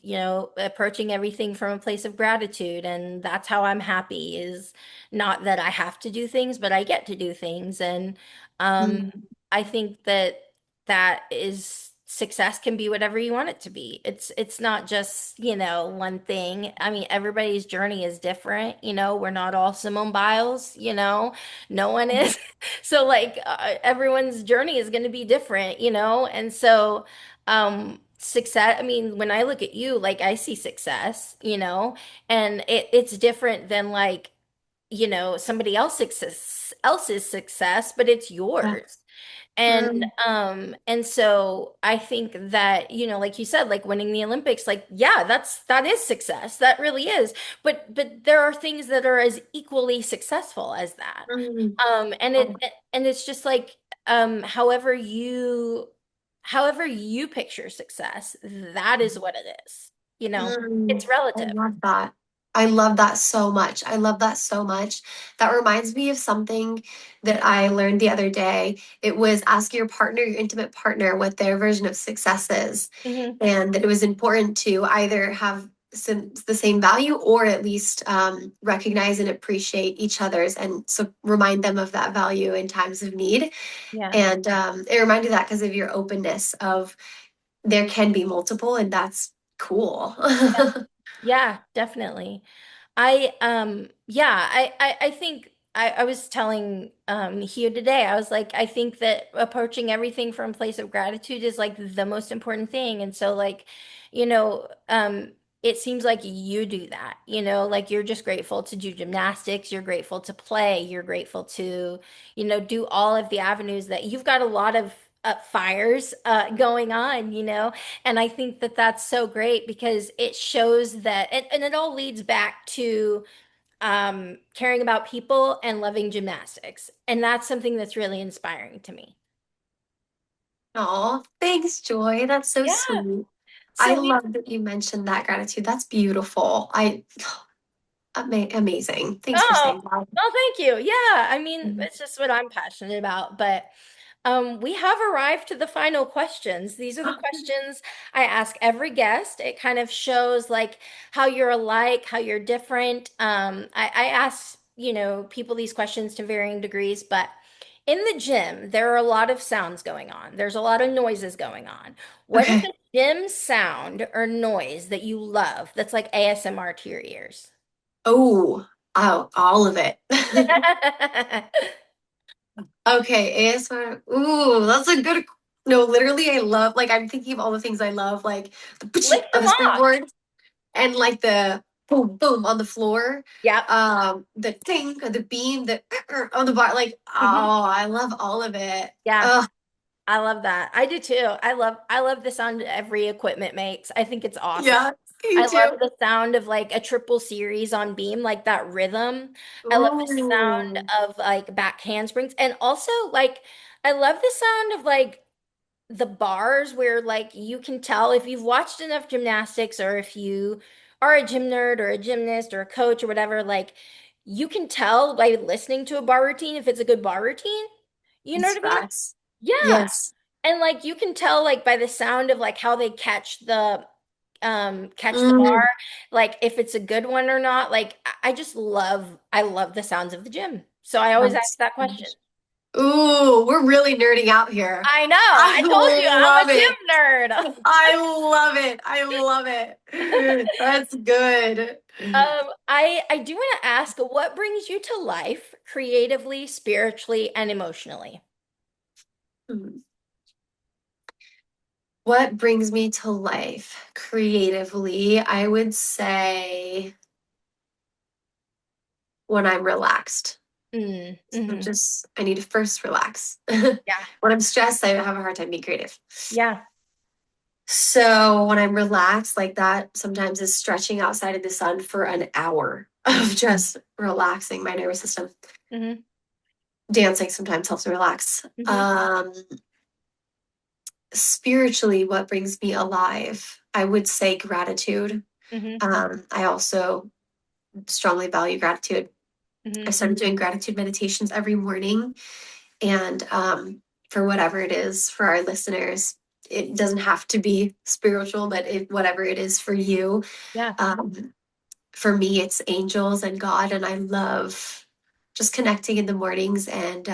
approaching everything from a place of gratitude. And that's how I'm happy is not that I have to do things, but I get to do things. And um, Mm, I think that that is success can be whatever you want it to be. It's not just, one thing. I mean, everybody's journey is different, we're not all Simone Biles, no one is. So like everyone's journey is going to be different, and so success, I mean, when I look at you, like I see success, and it's different than like, somebody else's success, but it's yeah. yours. And Mm, and so I think that, like you said, like winning the Olympics, like yeah, that is success. That really is. But there are things that are as equally successful as that. mm, And oh, it's just like however you picture success, that is what it is. It's I relative. love that. I love that so much. I love that so much. That reminds me of something that I learned the other day. It was ask your partner, your intimate partner, what their version of success is. Hmm. And that it was important to either have the same value or at least recognize and appreciate each other's and so remind them of that value in times of need. Yeah. And it reminded that because of your openness of there can be multiple and that's cool. Yeah, definitely. I think I was telling Hugh today, I was like, I think that approaching everything from a place of gratitude is like the most important thing. And so like, it seems like you do that, like you're just grateful to do gymnastics, you're grateful to play, you're grateful to, do all of the avenues that you've got a lot of fires going on, and I think that that's so great because it shows that, and it all leads back to caring about people and loving gymnastics. And that's something that's really inspiring to me. Oh, thanks, Joy. That's so Yeah. sweet. I So we, love that you mentioned that gratitude. That's beautiful. Amazing. Thanks for oh, saying that. well, thank you. Yeah. I mean, Mhm. it's just what I'm passionate about. But we have arrived to the final questions. These are the questions I ask every guest. It kind of shows like how you're alike, how you're different. I ask, people these questions to varying degrees, but in the gym, there are a lot of sounds going on. There's a lot of noises going on. What are Okay. the gym sound or noise that you love that's like ASMR to your ears? Oh, oh, all of it. Okay, ASMR. Ooh, that's a good. No, literally, I love. Like, I'm thinking of all the things I love, like the List of them the off. springboard, and like the boom, boom on the floor. Yep. The ting, or the beam, the on the bar. Like, Mhm. oh, I love all of it. Yeah. Oh, I love that. I do too. I love the sound every equipment makes. I think it's awesome. yeah, I me love too. the sound of like a triple series on beam, like that rhythm. I love the sound Ooh, of like back handsprings. And also like I love the sound of like the bars where like you can tell if you've watched enough gymnastics or if you are a gym nerd or a gymnast or a coach or whatever, like you can tell by listening to a bar routine if it's a good bar routine. You know it's what I mean? facts. Yeah. Yes. And like you can tell like by the sound of like how they catch the bar, Mm, like if it's a good one or not. Like I love the sounds of the gym. So I always ask that's. that question. Ooh, we're really nerding out here. I know. I I told you I'm love a it. gym nerd. I love it. I love it. That's good. I do want to ask what brings you to life creatively, spiritually, and emotionally? Hmm. What brings me to life creatively? I would say when I'm relaxed. Mm, So hmm. just, I need to first relax. Yeah. When I'm stressed, I have a hard time being creative. Yeah. So when I'm relaxed like that, sometimes is stretching outside in the sun for an hour Mm, of just relaxing my nervous system. hmm. Dancing sometimes helps me relax. Hmm. Spiritually, what brings me alive? I would say gratitude. Hmm. I also strongly value gratitude. I Hmm. started doing gratitude meditations every morning. And for whatever it is for our listeners, it doesn't have to be spiritual, but whatever it is for you. Yeah. Um, for me, it's angels and God. And I love just connecting in the mornings and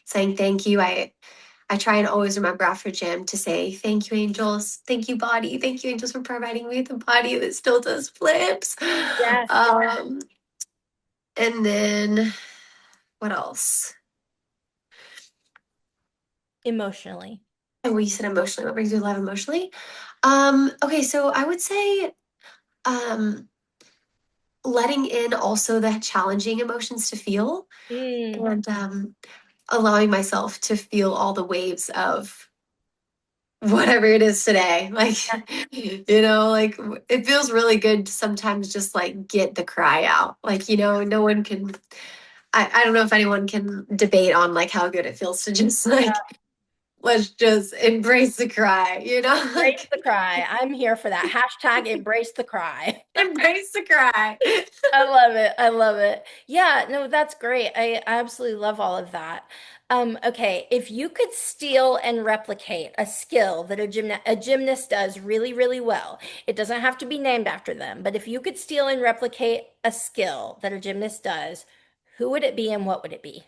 saying thank you. I try and always remember after gym to say, thank you, angels. Thank you, body. Thank you, angels, for providing me with a body that still does flips. Yes. And then what else? Emotionally. Oh, you said emotionally. What brings you alive emotionally? Okay, so I would say um, letting in also the challenging emotions to feel Mm. and allowing myself to feel all the waves of whatever it is today. Like, like it feels really good to sometimes just like get the cry out. Like, no one can, I don't know if anyone can debate on like how good it feels to just like, let's just embrace the cry, Embrace like the cry. I'm here for that. Hashtag embrace the cry. embrace the cry. I love it. I love it. Yeah, no, that's great. I absolutely love all of that. Okay, if you could steal and replicate a skill that a gymnast does really, really well, it doesn't have to be named after them, but if you could steal and replicate a skill that a gymnast does, who would it be and what would it be?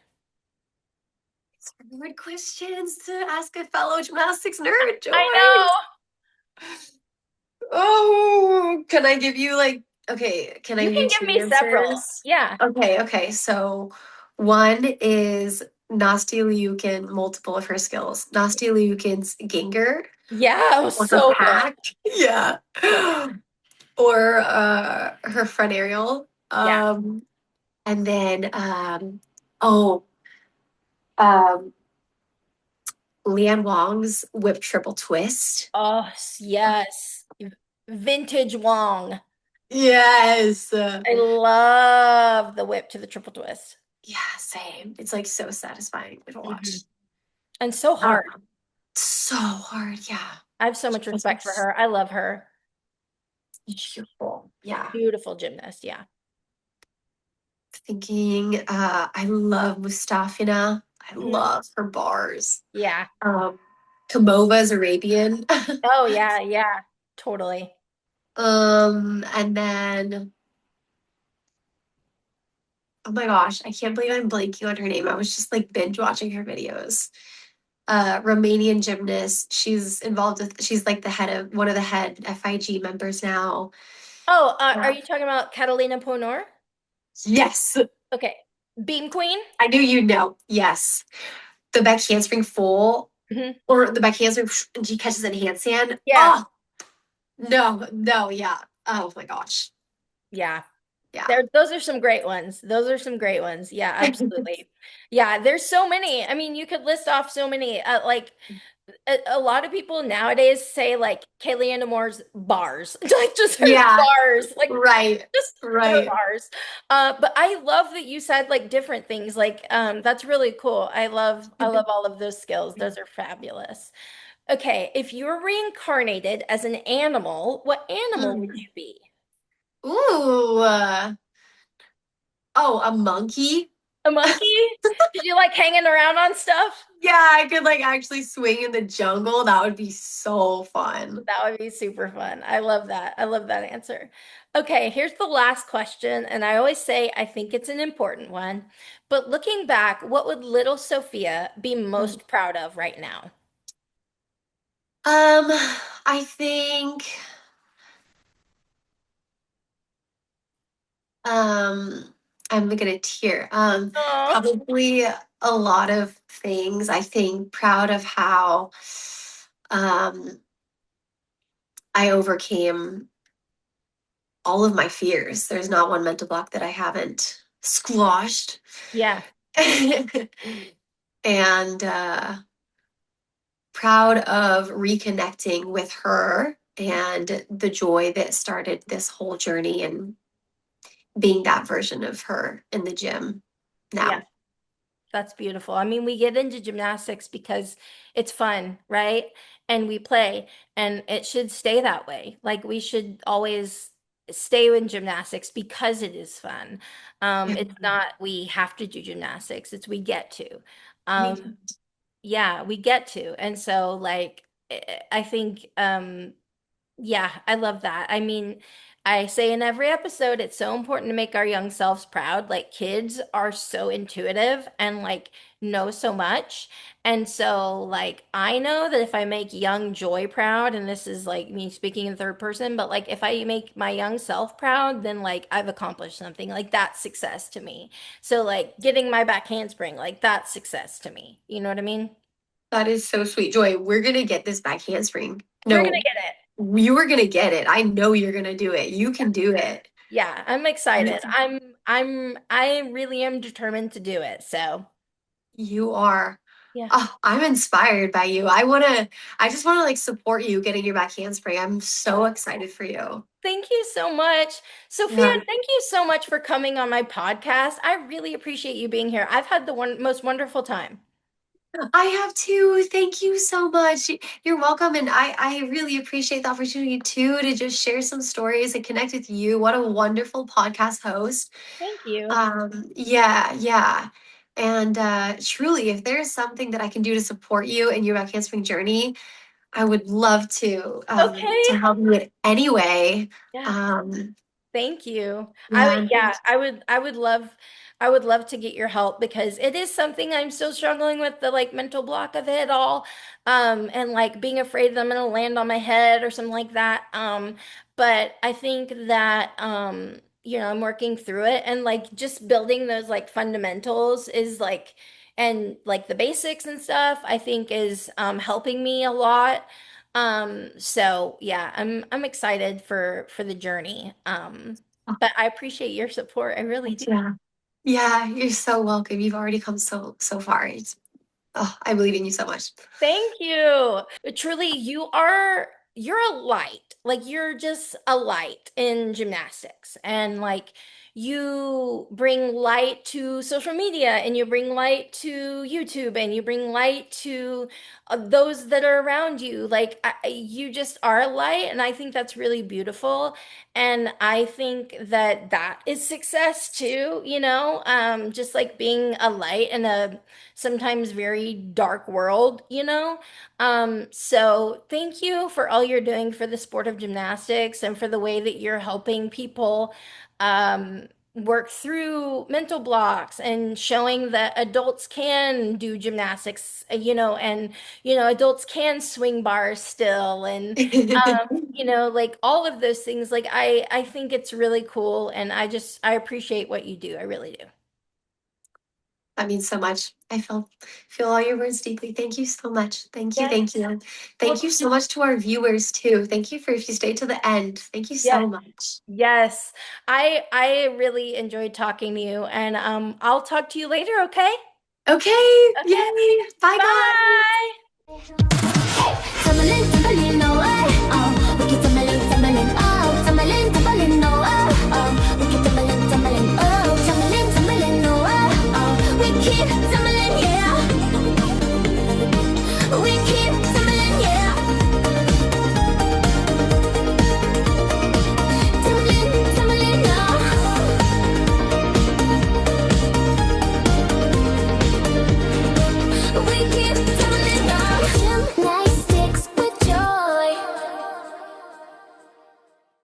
Hard questions to ask a fellow gymnastics nerd, I Joy. know. Oh, can I give you like, okay, can I You give can you give two me several. answers? Yeah. Okay. So one is Nastia Liukin, multiple of her skills. Nastia Liukin's Ginger Yeah, it was or her so good. pack. Yeah. So good. Or her front aerial. Yeah. And then oh um Leanne Wong's whip triple twist. Oh, yes. Vintage Wong. Yes. I love the whip to the triple twist. Yeah, same. It's like so satisfying to Hmm. watch. And so hard. Um, so hard. Yeah. I have so much It's like respect for her. I love her. beautiful. Yeah. Beautiful gymnast. Yeah. Thinking, I love Mustafina. I Mhm. love her bars. Yeah. Um, Kamova's Arabian. Oh, yeah. Yeah. Totally. And then, oh my gosh, I can't believe I'm blanking on her name. I was just like binge watching her videos. Romanian gymnast. She's like the head of one of the head FIG members now. Oh, are Yeah. you talking about Catalina Ponor? Yes, Okay. Beam Queen? I knew you'd know. Yes. The back handspring full Hmm. or the back handspring and she catches in handstand. Yeah. Oh, no, no, yeah. Oh my gosh. Yeah. Yeah. Those are some great ones. Those are some great ones. Yeah, absolutely. Yeah, there's so many. I mean, you could list off so many. Like a lot of people nowadays say like Kellyanne Moore's bars, like just her Yeah, bars, like right. just her Right. bars. But I love that you said like different things. Like, that's really cool. I love all of those skills. Those are fabulous. Okay, if you were reincarnated as an animal, what animal would Mm. you be? Ooh. Oh, a monkey? A monkey? Did you like hanging around on stuff? Yeah, I could like actually swing in the jungle. That would be so fun. That would be super fun. I love that. I love that answer. Okay, here's the last question. And I always say I think it's an important one. But looking back, what would little Sophia be Mm. most proud of right now? Um, I think um I'm gonna tear. Oh, Probably a lot of things. I think proud of how um I overcame all of my fears. There's not one mental block that I haven't squashed. yeah, And proud of reconnecting with her and the joy that started this whole journey and being that version of her in the gym yeah. now. That's beautiful. I mean, we get into gymnastics because it's fun, right? And we play, and it should stay that way. Like we should always stay in gymnastics because it is fun. Yeah, It's not we have to do gymnastics, it's we get to. me Um, too. yeah, we get to. And so like I think yeah, I love that. I mean, I say in every episode, it's so important to make our young selves proud. Like kids are so intuitive and like know so much. And so like I know that if I make young Joy proud, and this is like me speaking in third person, but like if I make my young self proud, then like I've accomplished something. Like that's success to me. So like getting my back handspring, like that's success to me. You know what I mean? That is so sweet. Joy, we're going to get this back handspring. We're gonna No, get it. you are going to get it. I know you're going to do it. You can do it. Yeah, I'm excited. I really am determined to do it. So, You are. yeah. Oh, I'm inspired by you. I just want to like support you getting your back handspring. I'm so Oh, excited for you. thank you so much. Sophia, Yeah. thank you so much for coming on my podcast. I really appreciate you being here. I've had the most wonderful time. I have too. Thank you so much. You're welcome. And I really appreciate the opportunity too to just share some stories and connect with you. What a wonderful podcast host. Thank you. Yeah, yeah. And truly, if there's something that I can do to support you in your back handspring journey, I would love Okay. to help you in any way. Yeah. Um, Thank you. I would, yeah, yeah, I would love to get your help because it is something I'm still struggling with, the like mental block of it all. And like being afraid that I'm gonna land on my head or something like that. But I think that, I'm working through it and like just building those like fundamentals is like, and like the basics and stuff, I think is, helping me a lot. So yeah, I'm excited for the journey. But I appreciate your support. I really do. yeah, yeah. You're so welcome. You've already come so far. I believe in you so much. Thank you. But truly, you're a light. Like you're just a light in gymnastics. And like you bring light to social media and you bring light to YouTube and you bring light to those that are around you. Like you just are a light and I think that's really beautiful. And I think that that is success too, just like being a light in a sometimes very dark world. So thank you for all you're doing for the sport of gymnastics and for the way that you're helping people, um, work through mental blocks and showing that adults can do gymnastics, and adults can swing bars still, and like all of those things. Like I think it's really cool, and I appreciate what you do. I really do. That means so much. I feel all your words deeply. Thank you so much. Thank you, Yes. thank you. And thank Well, you so much to our viewers too. Thank you for if you stayed to the end. Thank you yes. so much. Yes. I really enjoyed talking to you, and I'll talk to you later, okay? Okay, Okay. yay. Bye guys. Bye.